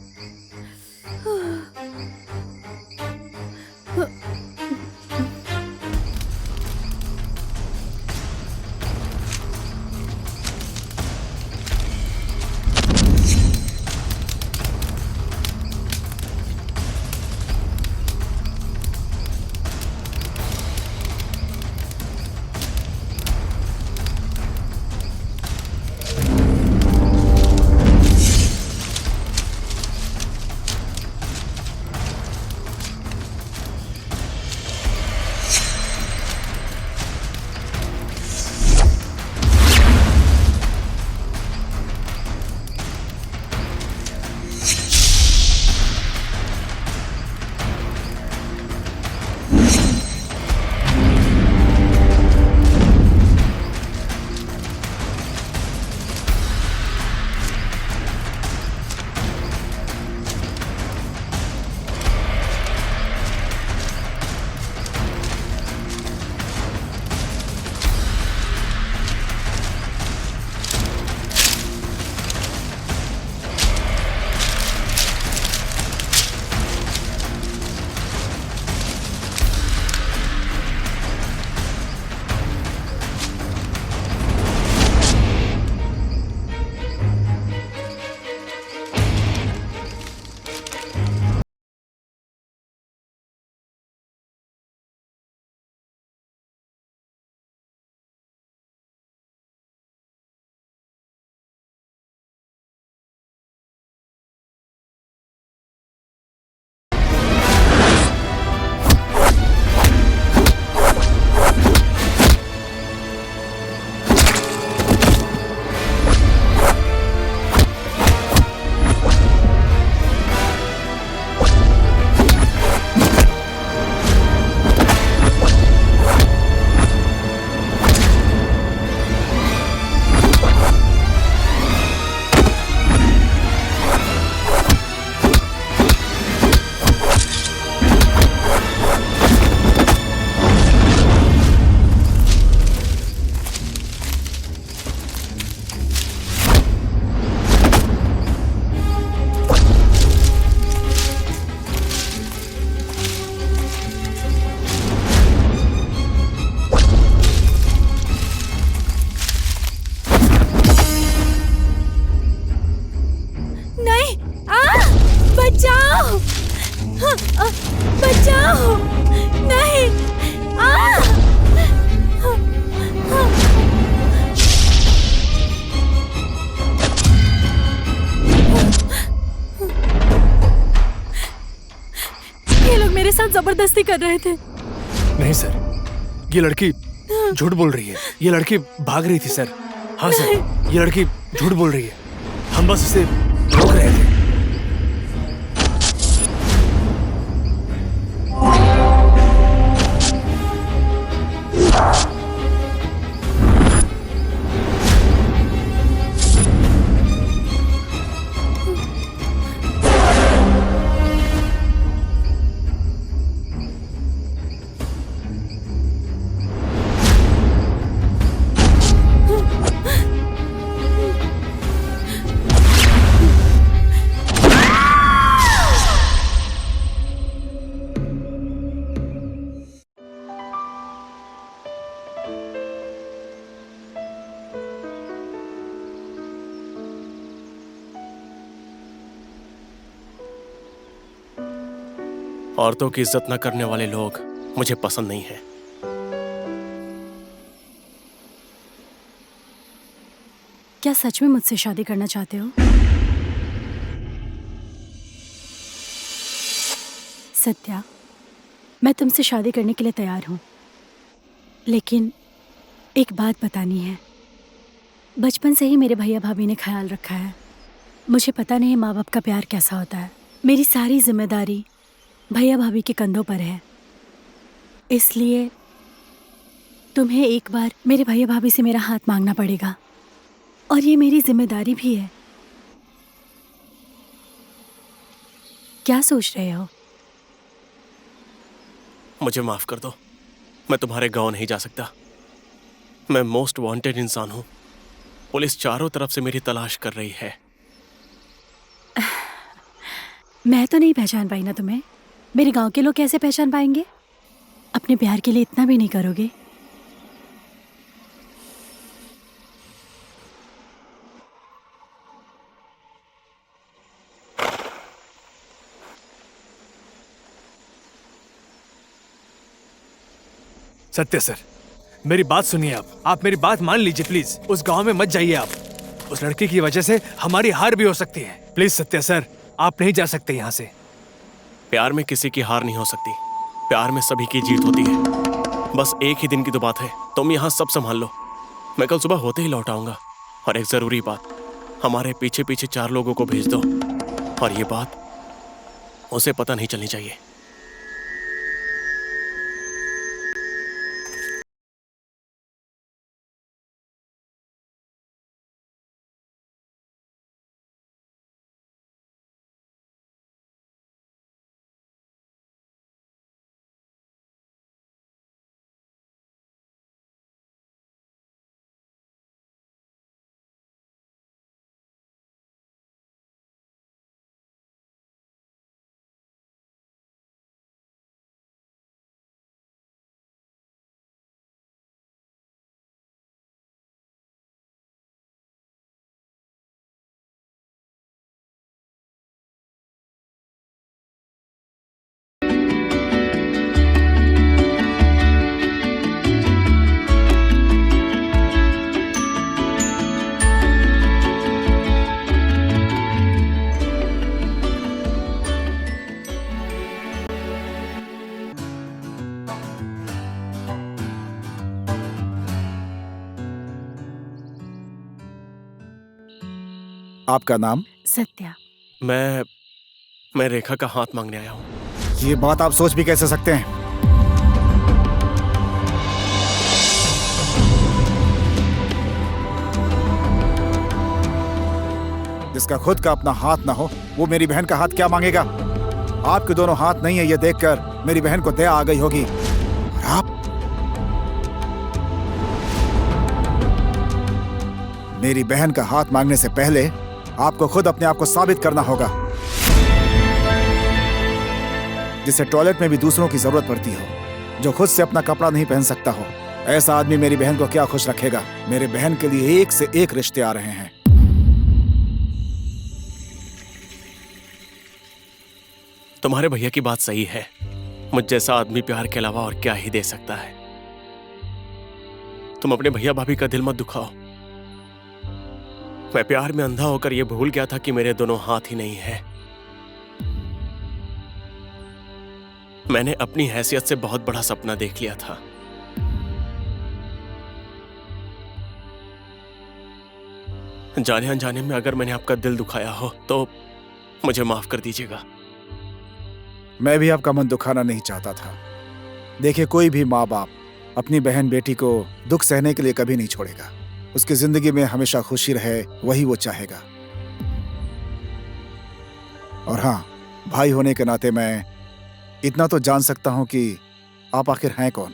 बचाओ! बचाओ! नहीं! ये लोग मेरे साथ जबरदस्ती कर रहे थे। नहीं सर, ये लड़की झूठ बोल रही है। ये लड़की भाग रही थी सर। हाँ सर, ये लड़की झूठ बोल रही है। हम बस इसे रोक रहे थे। औरतों की इज्जत न करने वाले लोग मुझे पसंद नहीं है। क्या सच में मुझसे शादी करना चाहते हो? सत्या, मैं तुमसे शादी करने के लिए तैयार हूं, लेकिन एक बात बतानी है। बचपन से ही मेरे भैया भाभी ने ख्याल रखा है। मुझे पता नहीं माँ बाप का प्यार कैसा होता है। मेरी सारी जिम्मेदारी भैया भाभी के कंधों पर है। इसलिए तुम्हें एक बार मेरे भैया भाभी से मेरा हाथ मांगना पड़ेगा, और ये मेरी जिम्मेदारी भी है। क्या सोच रहे हो? मुझे माफ कर दो, मैं तुम्हारे गांव नहीं जा सकता। मैं मोस्ट वांटेड इंसान हूं। पुलिस चारों तरफ से मेरी तलाश कर रही है। मैं तो नहीं पहचान पाई ना तुम्हें। मेरे गांव के लोग कैसे पहचान पाएंगे? अपने प्यार के लिए इतना भी नहीं करोगे? सत्य सर, मेरी बात सुनिए। आप मेरी बात मान लीजिए प्लीज। उस गांव में मत जाइए आप। उस लड़की की वजह से हमारी हार भी हो सकती है। प्लीज सत्य सर, आप नहीं जा सकते यहाँ से। प्यार में किसी की हार नहीं हो सकती। प्यार में सभी की जीत होती है। बस एक ही दिन की तो बात है। तुम यहाँ सब संभाल लो, मैं कल सुबह होते ही लौट आऊंगा। और एक जरूरी बात, हमारे पीछे पीछे 4 लोगों को भेज दो, और ये बात उसे पता नहीं चलनी चाहिए। आपका नाम? सत्या। मैं रेखा का हाथ मांगने आया हूँ। ये बात आप सोच भी कैसे सकते हैं? जिसका खुद का अपना हाथ ना हो, वो मेरी बहन का हाथ क्या मांगेगा? आपके दोनों हाथ नहीं है, ये देखकर मेरी बहन को दया आ गई होगी। और आप मेरी बहन का हाथ मांगने से पहले आपको खुद अपने आप को साबित करना होगा। जिसे टॉयलेट में भी दूसरों की जरूरत पड़ती हो, जो खुद से अपना कपड़ा नहीं पहन सकता हो, ऐसा आदमी मेरी बहन को क्या खुश रखेगा? मेरे बहन के लिए एक से एक रिश्ते आ रहे हैं। तुम्हारे भैया की बात सही है। मुझ जैसा आदमी प्यार के अलावा और क्या ही दे सकता है। तुम अपने भैया भाभी का दिल मत दुखाओ। मैं प्यार में अंधा होकर यह भूल गया था कि मेरे दोनों हाथ ही नहीं है। मैंने अपनी हैसियत से बहुत बड़ा सपना देख लिया था। जाने अनजाने में अगर मैंने आपका दिल दुखाया हो तो मुझे माफ कर दीजिएगा। मैं भी आपका मन दुखाना नहीं चाहता था। देखिए, कोई भी माँ बाप अपनी बहन बेटी को दुख सहने के लिए कभी नहीं छोड़ेगा। उसकी जिंदगी में हमेशा खुशी रहे, वही वो चाहेगा। और हाँ, भाई होने के नाते मैं इतना तो जान सकता हूं कि आप आखिर हैं कौन।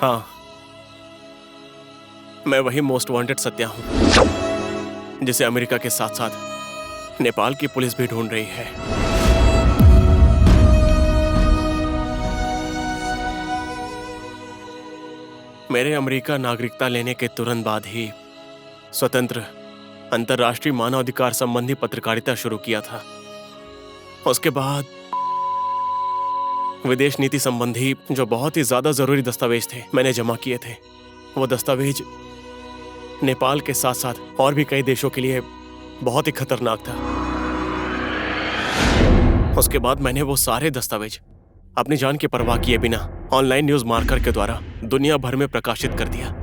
हाँ, मैं वही मोस्ट वांटेड सत्या हूं, जिसे अमेरिका के साथ साथ नेपाल की पुलिस भी ढूंढ रही है। मेरे अमेरिका नागरिकता लेने के तुरंत बाद ही स्वतंत्र अंतर्राष्ट्रीय मानवाधिकार संबंधी पत्रकारिता शुरू किया था। उसके बाद विदेश नीति संबंधी जो बहुत ही ज्यादा जरूरी दस्तावेज थे मैंने जमा किए थे। वो दस्तावेज नेपाल के साथ साथ और भी कई देशों के लिए बहुत ही खतरनाक था। उसके बाद मैंने वो सारे दस्तावेज अपनी जान की परवाह किए बिना ऑनलाइन न्यूज मार्कर के द्वारा दुनिया भर में प्रकाशित कर दिया।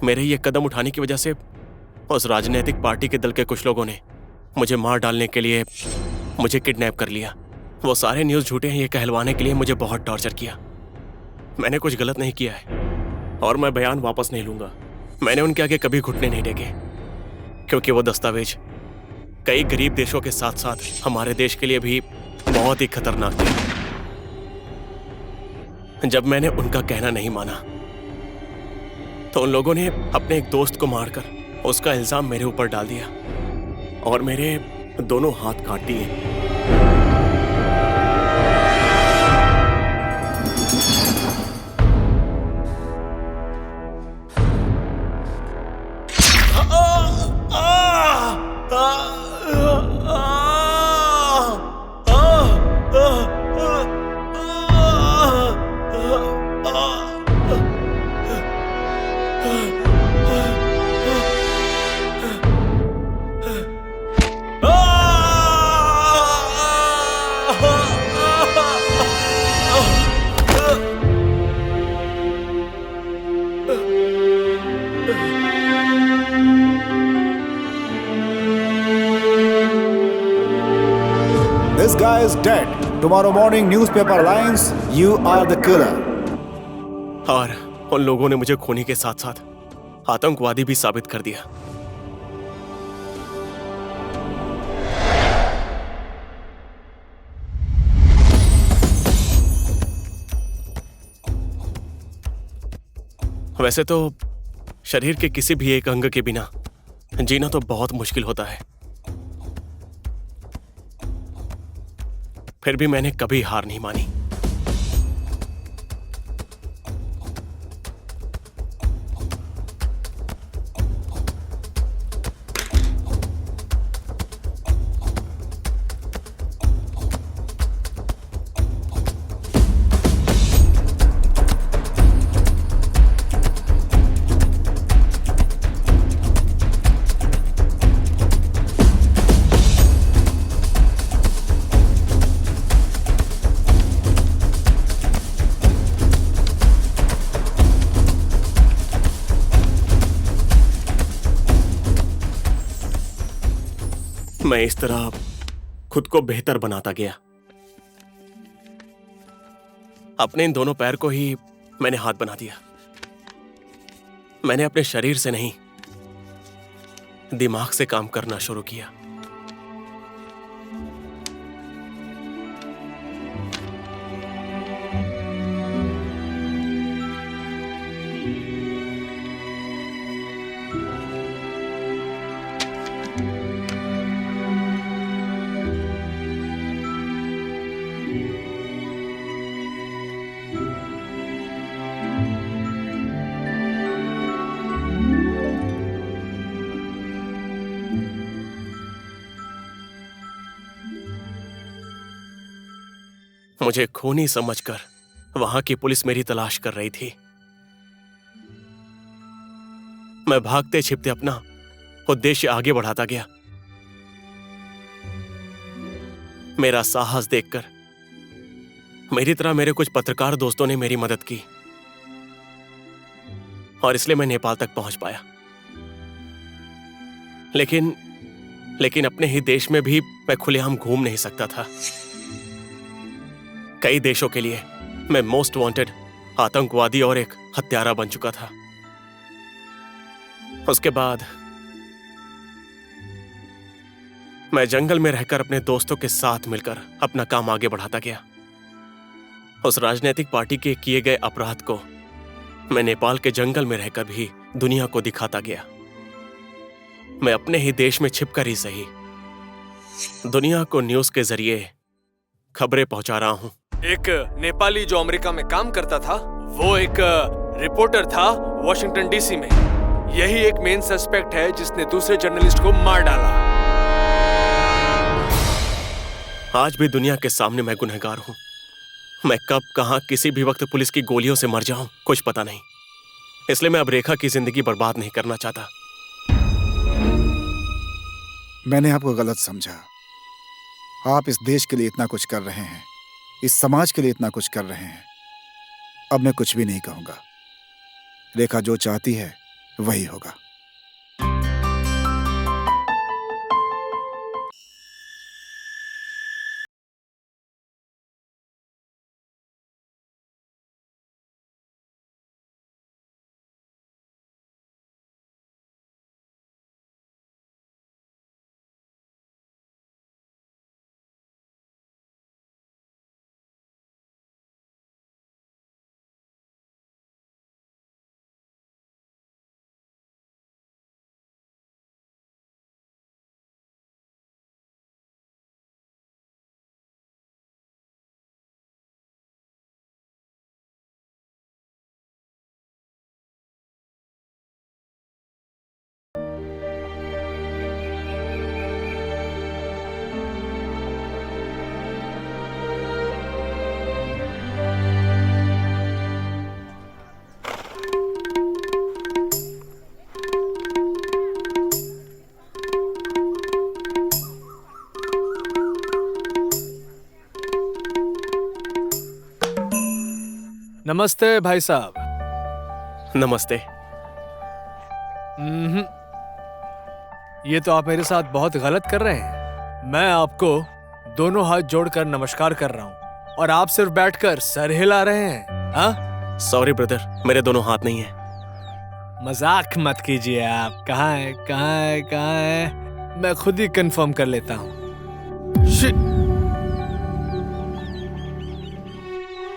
मेरे ये कदम उठाने की वजह से उस राजनीतिक पार्टी के दल के कुछ लोगों ने मुझे मार डालने के लिए मुझे किडनैप कर लिया। वो सारे न्यूज झूठे हैं ये कहलवाने के लिए मुझे बहुत टॉर्चर किया। मैंने कुछ गलत नहीं किया है और मैं बयान वापस नहीं लूंगा। मैंने उनके आगे कभी घुटने नहीं टेके, क्योंकि वो दस्तावेज कई गरीब देशों के साथ साथ हमारे देश के लिए भी बहुत ही खतरनाक थे। जब मैंने उनका कहना नहीं माना तो उन लोगों ने अपने एक दोस्त को मारकर उसका इल्जाम मेरे ऊपर डाल दिया और मेरे दोनों हाथ काट दिए। This guy is dead. Tomorrow morning newspaper lines, you are the killer. और उन लोगों ने मुझे खूनी के साथ साथ आतंकवादी भी साबित कर दिया। वैसे तो शरीर के किसी भी एक अंग के बिना जीना तो बहुत मुश्किल होता है, फिर भी मैंने कभी हार नहीं मानी। मैं इस तरह खुद को बेहतर बनाता गया। अपने इन दोनों पैर को ही मैंने हाथ बना दिया। मैंने अपने शरीर से नहीं, दिमाग से काम करना शुरू किया। मुझे खूनी समझकर वहां की पुलिस मेरी तलाश कर रही थी। मैं भागते छिपते अपना उद्देश्य आगे बढ़ाता गया। मेरा साहस देखकर मेरी तरह मेरे कुछ पत्रकार दोस्तों ने मेरी मदद की और इसलिए मैं नेपाल तक पहुंच पाया। लेकिन अपने ही देश में भी मैं खुलेआम घूम नहीं सकता था। कई देशों के लिए मैं मोस्ट वांटेड आतंकवादी और एक हत्यारा बन चुका था। उसके बाद मैं जंगल में रहकर अपने दोस्तों के साथ मिलकर अपना काम आगे बढ़ाता गया। उस राजनीतिक पार्टी के किए गए अपराध को मैं नेपाल के जंगल में रहकर भी दुनिया को दिखाता गया। मैं अपने ही देश में छिपकर ही सही दुनिया को न्यूज के जरिए खबरें पहुंचा रहा हूं। एक नेपाली जो अमेरिका में काम करता था, वो एक रिपोर्टर था वॉशिंगटन डीसी में। यही एक मेन सस्पेक्ट है जिसने दूसरे जर्नलिस्ट को मार डाला। आज भी दुनिया के सामने मैं गुनहगार हूं। मैं कब कहां किसी भी वक्त पुलिस की गोलियों से मर जाऊं कुछ पता नहीं। इसलिए मैं अब रेखा की जिंदगी बर्बाद नहीं करना चाहता। मैंने आपको गलत समझा। आप इस देश के लिए इतना कुछ कर रहे हैं, इस समाज के लिए इतना कुछ कर रहे हैं। अब मैं कुछ भी नहीं कहूंगा। रेखा जो चाहती है वही होगा। नमस्ते भाई साहब। नमस्ते। ये तो आप मेरे साथ बहुत गलत कर रहे हैं। मैं आपको दोनों हाथ जोड़कर नमस्कार कर रहा हूँ और आप सिर्फ बैठकर सर हिला रहे हैं। हाँ? सॉरी ब्रदर, मेरे दोनों हाथ नहीं है। मजाक मत कीजिए आप। कहाँ है, कहाँ है, कहाँ है? मैं खुद ही कंफर्म कर लेता हूँ।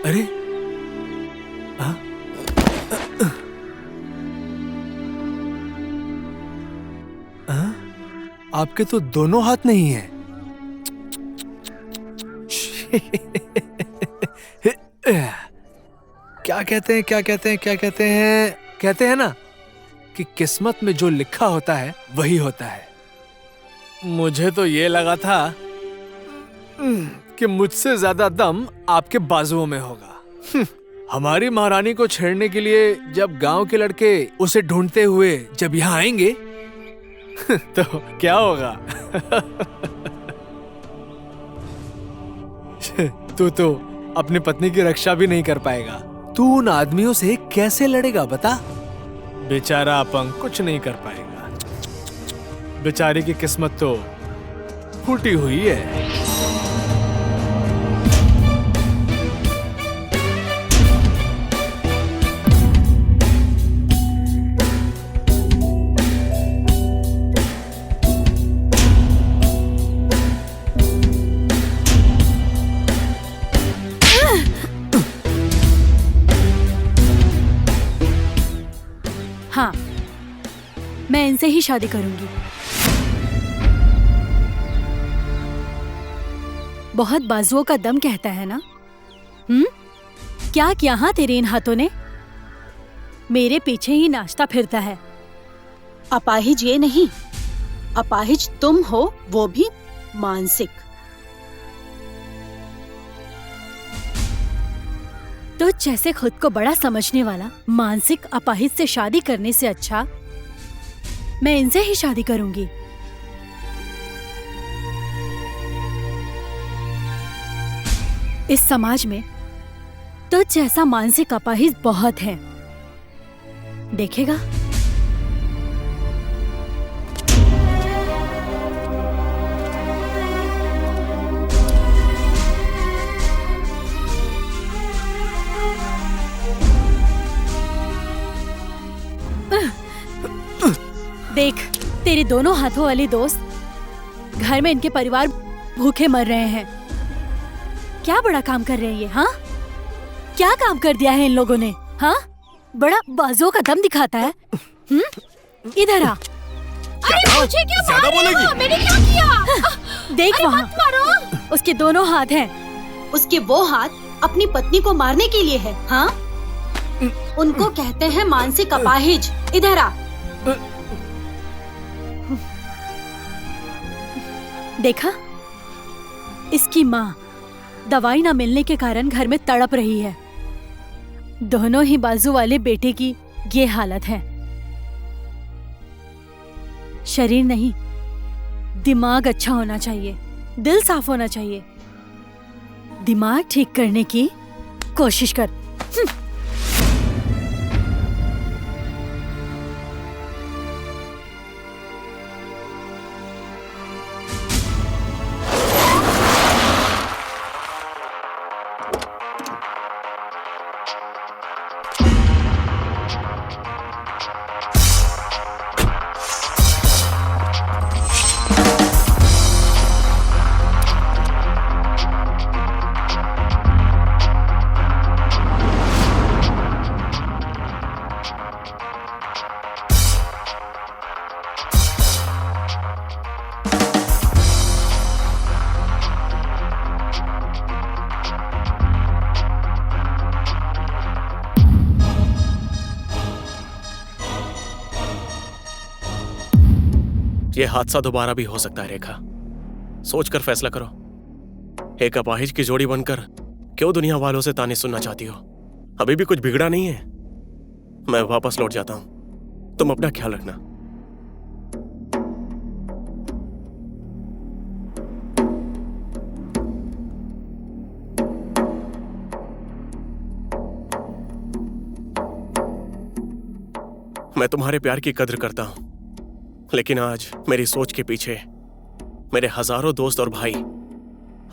अरे हाँ? हाँ? आपके तो दोनों हाथ नहीं हैं। क्या कहते हैं, क्या कहते हैं, क्या कहते हैं? कहते हैं ना कि किस्मत में जो लिखा होता है वही होता है। मुझे तो ये लगा था कि मुझसे ज्यादा दम आपके बाजुओं में होगा। हमारी महारानी को छेड़ने के लिए जब गांव के लड़के उसे ढूंढते हुए जब यहाँ आएंगे तो क्या होगा? तू तो अपनी पत्नी की रक्षा भी नहीं कर पाएगा। तू उन आदमियों से कैसे लड़ेगा बता? बेचारा अपंग कुछ नहीं कर पाएगा। बेचारी की किस्मत तो फूटी हुई है। हाँ, मैं इनसे ही शादी करूंगी। बहुत बाजुओं का दम कहता है ना? क्या किया हाँ तेरे इन हाथों ने? मेरे पीछे ही नाचता फिरता है। अपाहिज ये नहीं, अपाहिज तुम हो, वो भी मानसिक। तो जैसे खुद को बड़ा समझने वाला मानसिक अपाहिज से शादी करने से अच्छा मैं इनसे ही शादी करूंगी। इस समाज में तो जैसा मानसिक अपाहिज बहुत है, देखेगा। देख, तेरे दोनों हाथों वाले दोस्त घर में इनके परिवार भूखे मर रहे हैं। क्या बड़ा काम कर रहे हैं ये? हाँ, क्या काम कर दिया है इन लोगों ने? हाँ, बड़ा बाजुओं का दम दिखाता है। इधर आ। अरे मुझे क्या मार रही हो? मैंने क्या किया? देख वहाँ उसके दोनों हाथ हैं। उसके वो हाथ अपनी पत्नी को मारने के लिए है। हाँ, उनको कहते हैं मानसिक अपाहिज। इधर आ। देखा, इसकी माँ दवाई ना मिलने के कारण घर में तड़प रही है। दोनों ही बाजू वाले बेटे की ये हालत है। शरीर नहीं, दिमाग अच्छा होना चाहिए, दिल साफ होना चाहिए। दिमाग ठीक करने की कोशिश कर। ये हादसा दोबारा भी हो सकता है रेखा। सोचकर फैसला करो। एक अपाहिज की जोड़ी बनकर क्यों दुनिया वालों से ताने सुनना चाहती हो? अभी भी कुछ बिगड़ा नहीं है। मैं वापस लौट जाता हूं, तुम अपना ख्याल रखना। मैं तुम्हारे प्यार की कद्र करता हूं, लेकिन आज मेरी सोच के पीछे मेरे हजारों दोस्त और भाई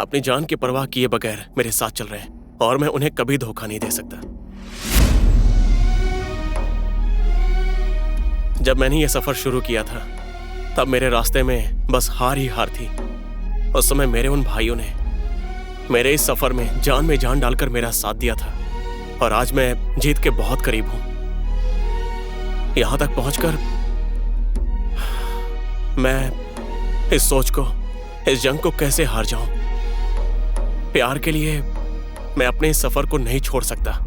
अपनी जान की परवाह किए बगैर मेरे साथ चल रहे हैं और मैं उन्हें कभी धोखा नहीं दे सकता। जब मैंने ये सफर शुरू किया था तब मेरे रास्ते में बस हार ही हार थी। उस समय मेरे उन भाइयों ने मेरे इस सफर में जान डालकर मेरा साथ दिया था और आज मैं जीत के बहुत करीब हूं। यहां तक पहुंचकर मैं इस सोच को, इस जंग को कैसे हार जाऊं? प्यार के लिए मैं अपने इस सफर को नहीं छोड़ सकता।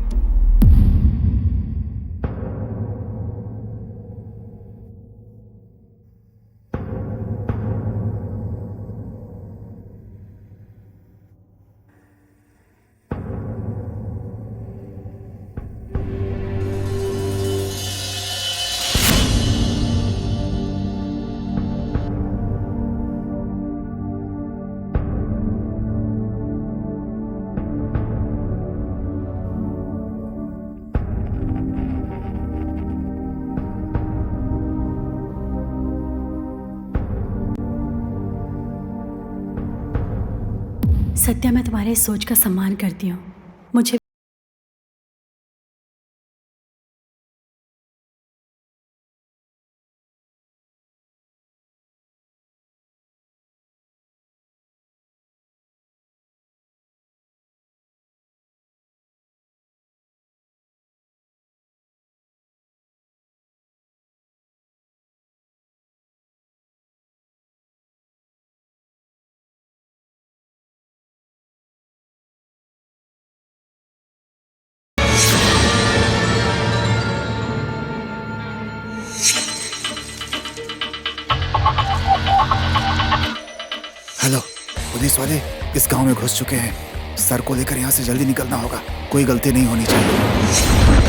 सत्या, मैं तुम्हारे इस सोच का सम्मान करती हूँ। मुझे हेलो पुलिस वाले, इस गांव में घुस चुके हैं। सर को लेकर यहाँ से जल्दी निकलना होगा। कोई गलती नहीं होनी चाहिए।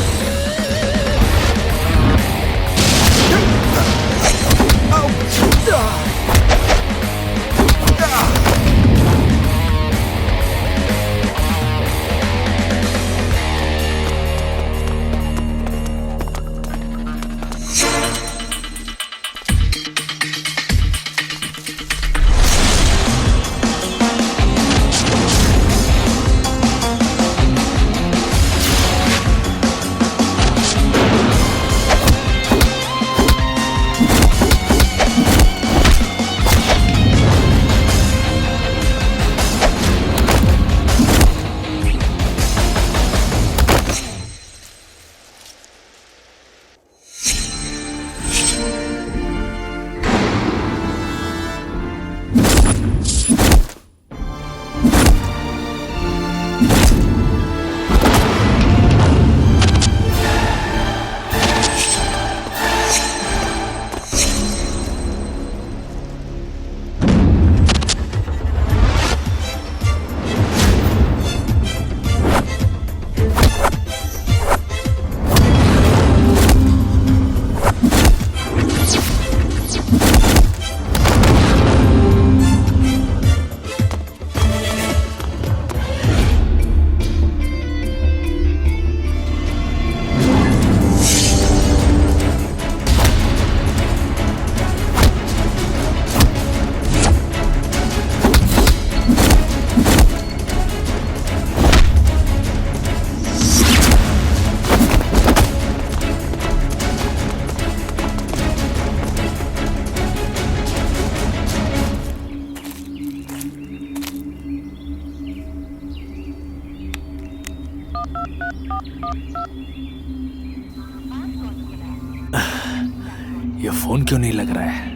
ये फोन क्यों नहीं लग रहा है?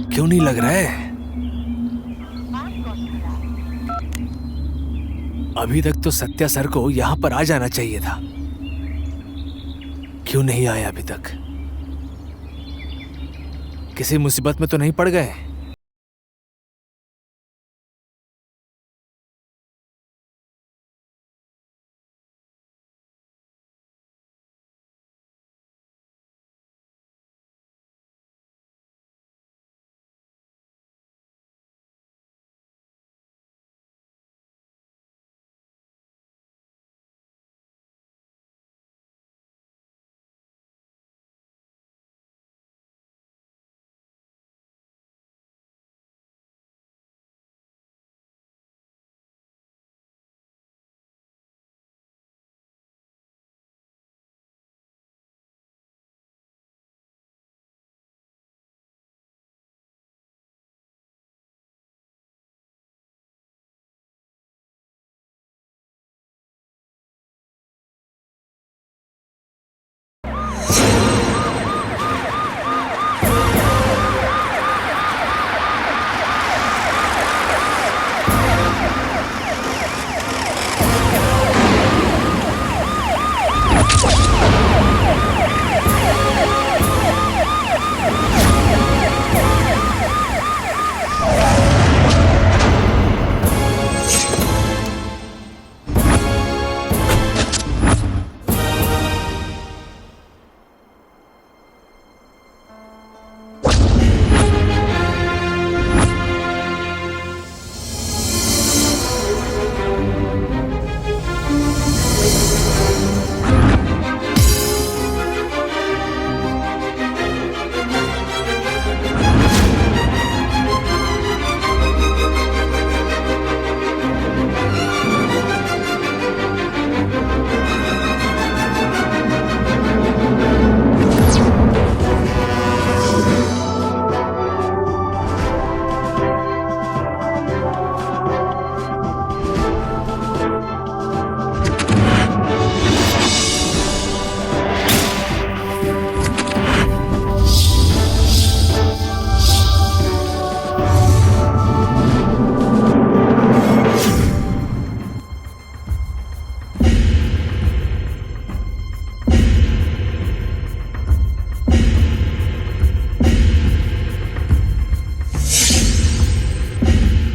क्यों नहीं लग रहा है? अभी तक तो सत्या सर को यहाँ पर आ जाना चाहिए था। क्यों नहीं आया अभी तक? किसी मुसीबत में तो नहीं पड़ गए?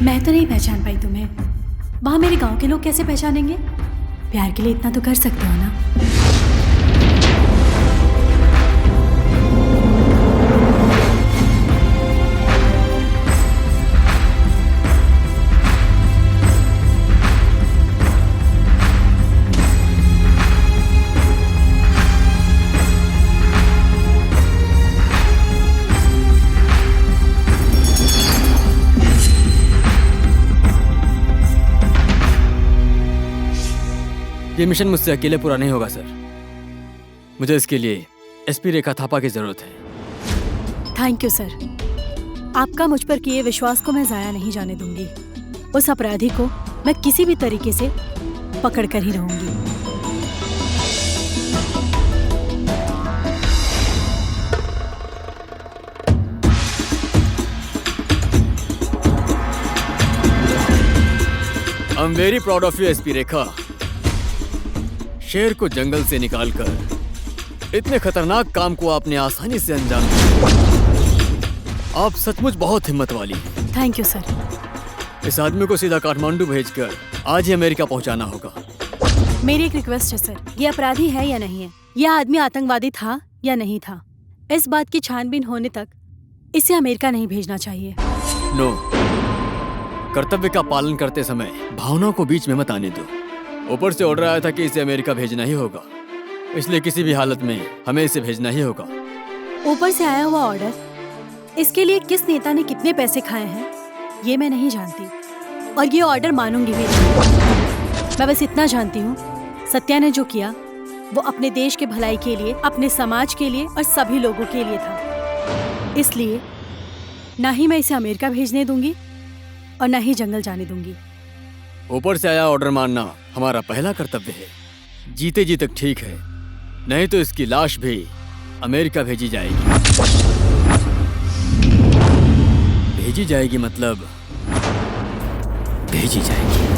मैं तो नहीं पहचान पाई तुम्हें। वहां मेरे गांव के लोग कैसे पहचानेंगे? प्यार के लिए इतना तो कर सकते हो ना। ये मिशन मुझसे अकेले पूरा नहीं होगा सर। मुझे इसके लिए एसपी रेखा थापा की जरूरत है। Thank you sir. आपका मुझ पर किए विश्वास को मैं जाया नहीं जाने दूंगी। उस अपराधी को मैं किसी भी तरीके से पकड़ कर ही रहूंगी। I am very proud of you SP Rekha. शेर को जंगल से निकालकर इतने खतरनाक काम को आपने आसानी से अंजाम दिया। आप सचमुच बहुत हिम्मत वाली हैं। Thank you sir. इस आदमी को सीधा काठमांडू भेजकर आज ही अमेरिका पहुंचाना होगा। मेरी एक रिक्वेस्ट है सर, ये अपराधी है या नहीं है, यह आदमी आतंकवादी था या नहीं था, इस बात की छानबीन होने तक इसे अमेरिका नहीं भेजना चाहिए। नो, कर्तव्य का पालन करते समय भावनाओं को बीच में मत आने दो। ऊपर से ऑर्डर आया था कि इसे अमेरिका भेजना ही होगा, इसलिए किसी भी हालत में हमें इसे भेजना ही होगा। ऊपर से आया हुआ ऑर्डर, इसके लिए किस नेता ने कितने पैसे खाए हैं ये मैं नहीं जानती, और ये ऑर्डर मानूंगी भी नहीं। मैं बस इतना जानती हूँ, सत्या ने जो किया वो अपने देश के भलाई के लिए, अपने समाज के लिए और सभी लोगों के लिए था। इसलिए ना ही मैं इसे अमेरिका भेजने दूंगी और ना ही जंगल जाने दूंगी। ऊपर से आया ऑर्डर मानना हमारा पहला कर्तव्य है। जीते जी तक ठीक है, नहीं तो इसकी लाश भी अमेरिका भेजी जाएगी। भेजी जाएगी मतलब भेजी जाएगी।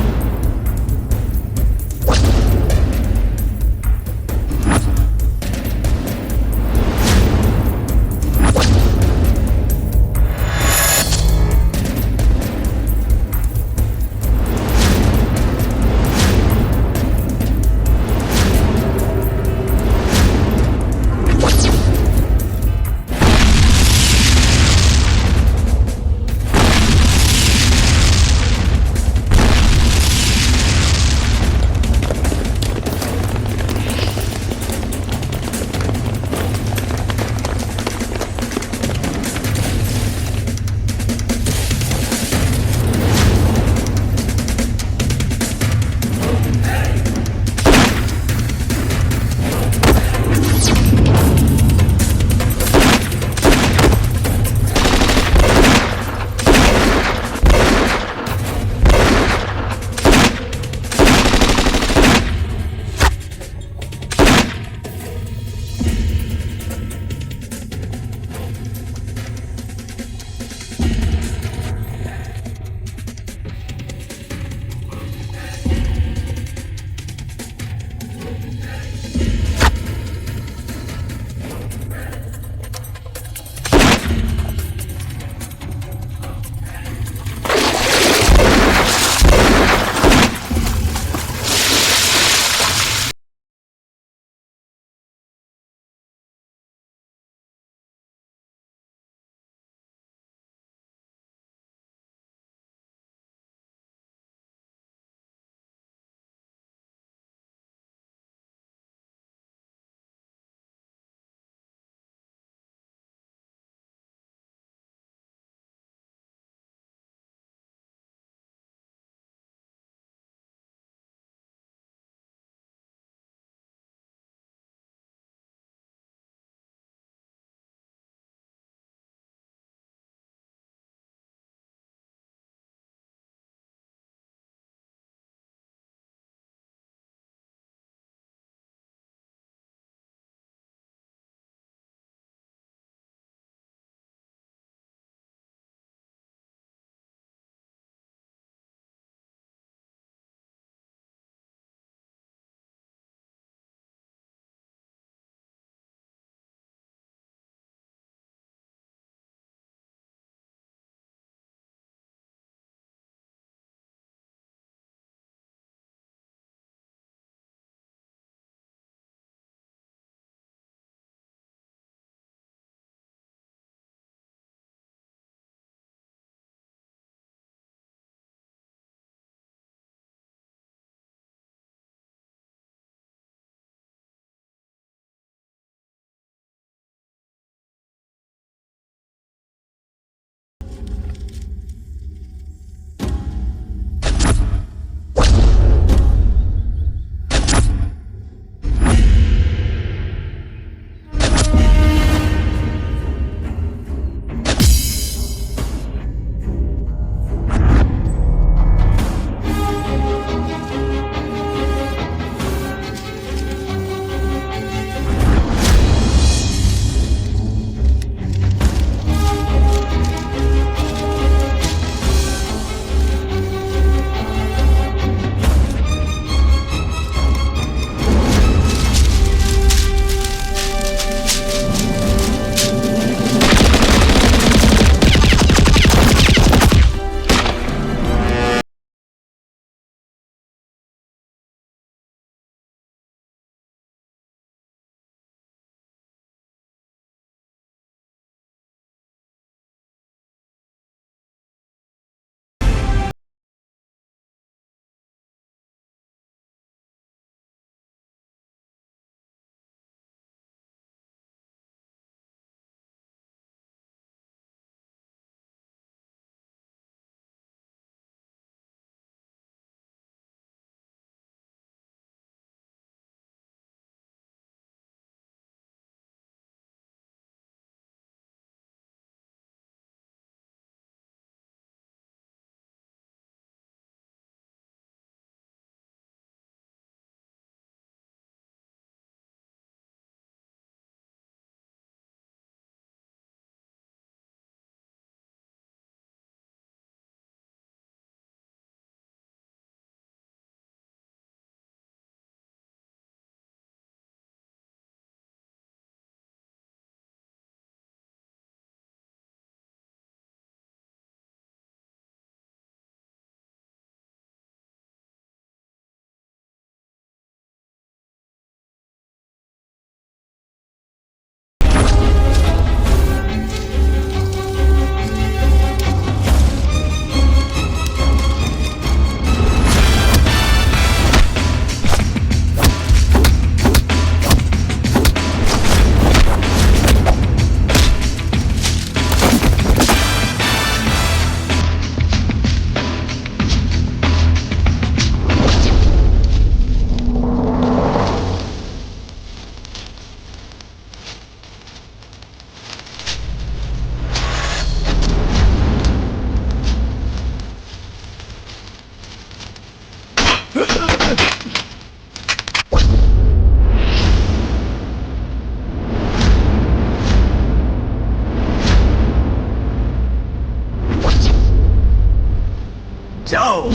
जाओ।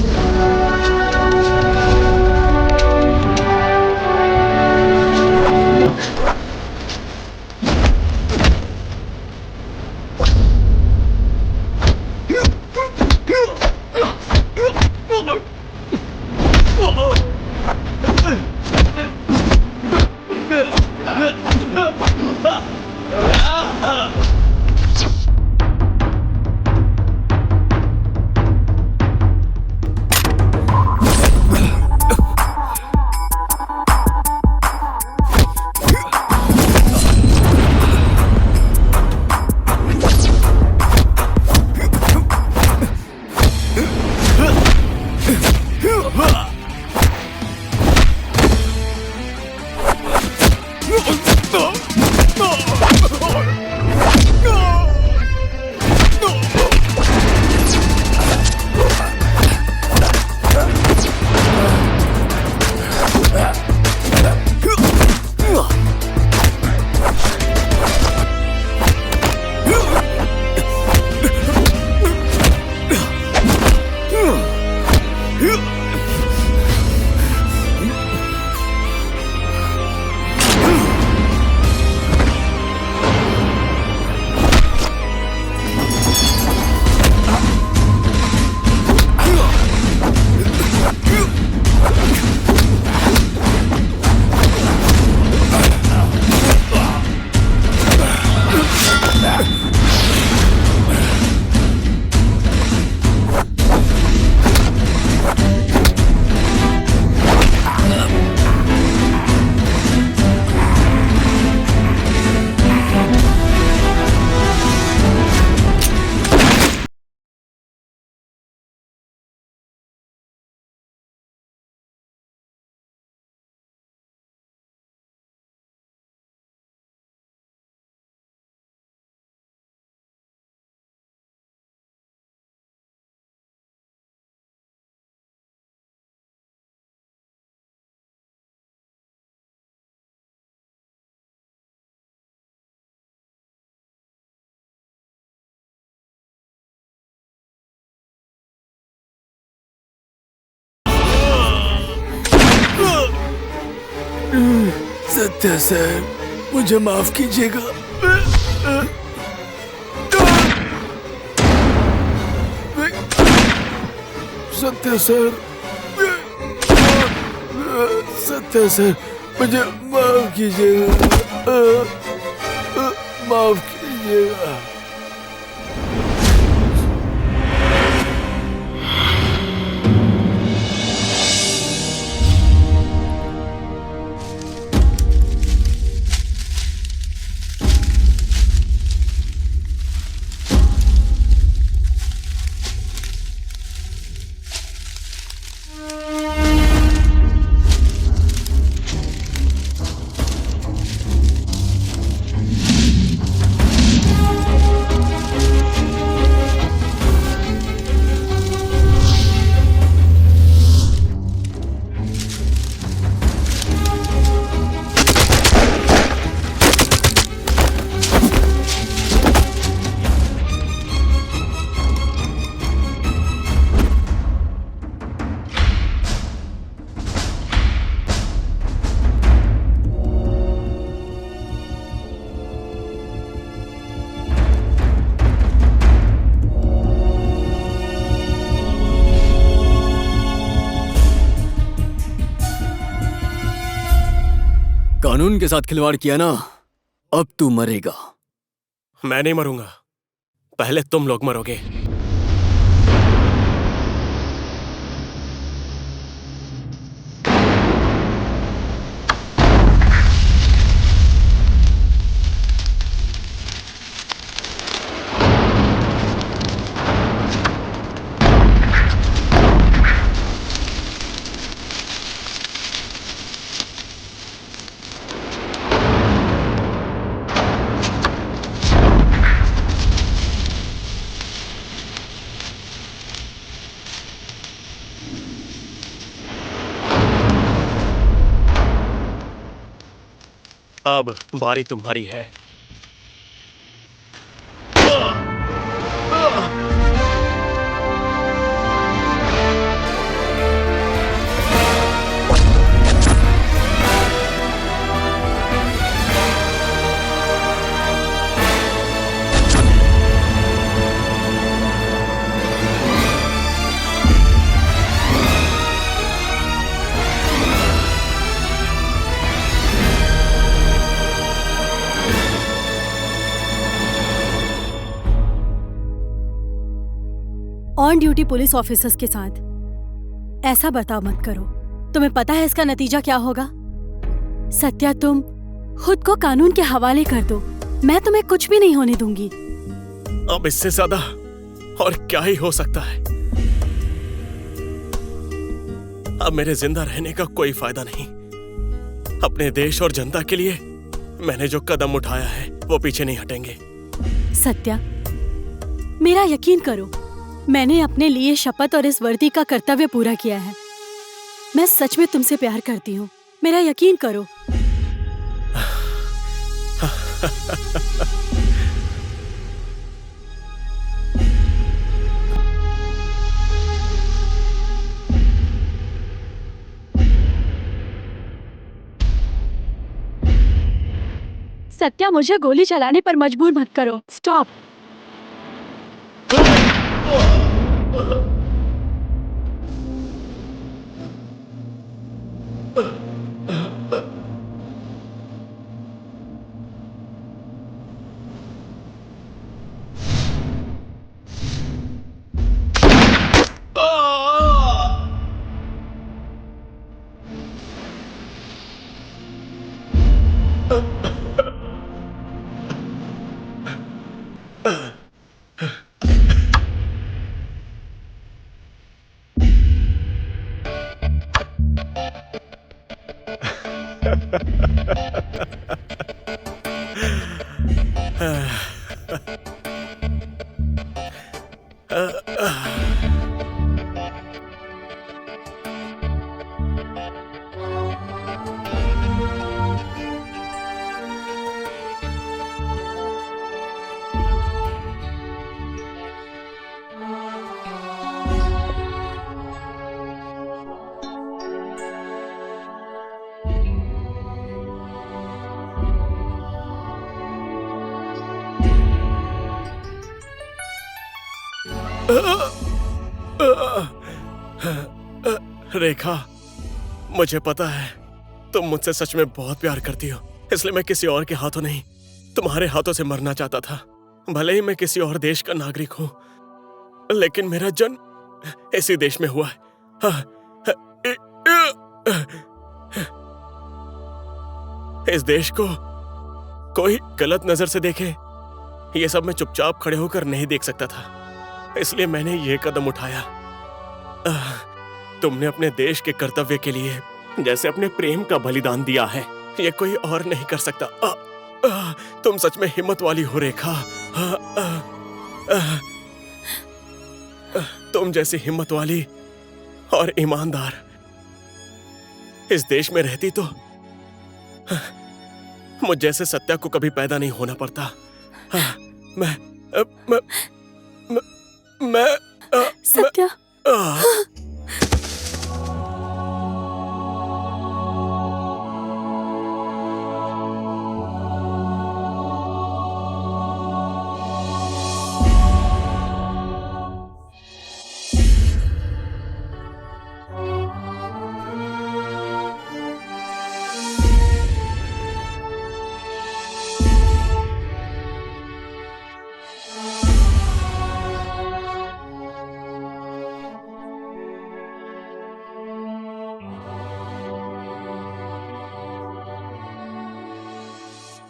सत्या सर, मुझे माफ कीजिएगा। सत्या सर, सत्या सर, मुझे माफ कीजिएगा, माफ कीजिएगा। कानून के साथ खिलवाड़ किया ना, अब तू मरेगा। मैं नहीं मरूंगा, पहले तुम लोग मरोगे। अब बारी तुम्हारी है। ऑन ड्यूटी पुलिस ऑफिसर्स के साथ ऐसा बर्ताव मत करो। तुम्हें पता है इसका नतीजा क्या होगा? सत्या, तुम खुद को कानून के हवाले कर दो। मैं तुम्हें कुछ भी नहीं होने दूंगी। अब इससे ज्यादा और क्या ही हो सकता है? अब मेरे जिंदा रहने का कोई फायदा नहीं। अपने देश और जनता के लिए मैंने जो कदम उठाया है वो पीछे नहीं हटेंगे। सत्या, मेरा यकीन करो, मैंने अपने लिए शपथ और इस वर्दी का कर्तव्य पूरा किया है। मैं सच में तुमसे प्यार करती हूँ, मेरा यकीन करो। सत्या, मुझे गोली चलाने पर मजबूर मत करो। स्टॉप। रेखा, मुझे पता है तुम मुझसे सच में बहुत प्यार करती हो, इसलिए मैं किसी और के हाथों नहीं, तुम्हारे हाथों से मरना चाहता था। भले ही मैं किसी और देश का नागरिक हूं, लेकिन मेरा जन्म इसी देश में हुआ है। इस देश को कोई गलत नजर से देखे, ये सब मैं चुपचाप खड़े होकर नहीं देख सकता था, इसलिए मैंने ये कदम उठाया। तुमने अपने देश के कर्तव्य के लिए जैसे अपने प्रेम का बलिदान दिया है, ये कोई और नहीं कर सकता। तुम सच में हिम्मत वाली हो रेखा। तुम जैसी हिम्मत वाली और ईमानदार इस देश में रहती तो मुझ जैसे सत्या को कभी पैदा नहीं होना पड़ता। मैं सत्या,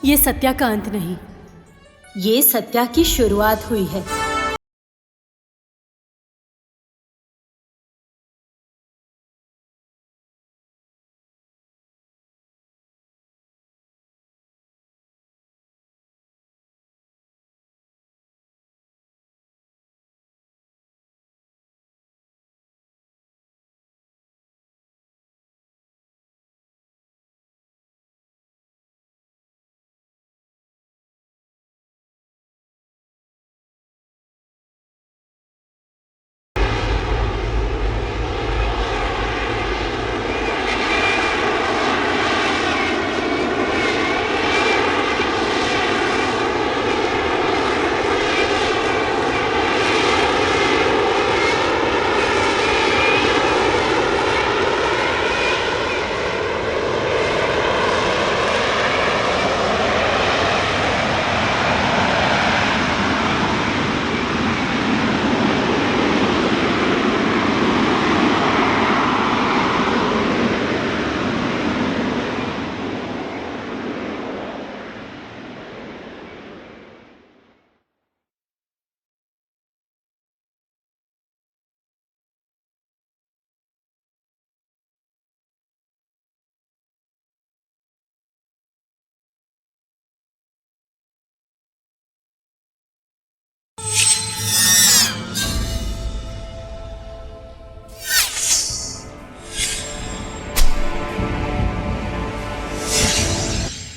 ये सत्या का अंत नहीं, ये सत्या की शुरुआत हुई है।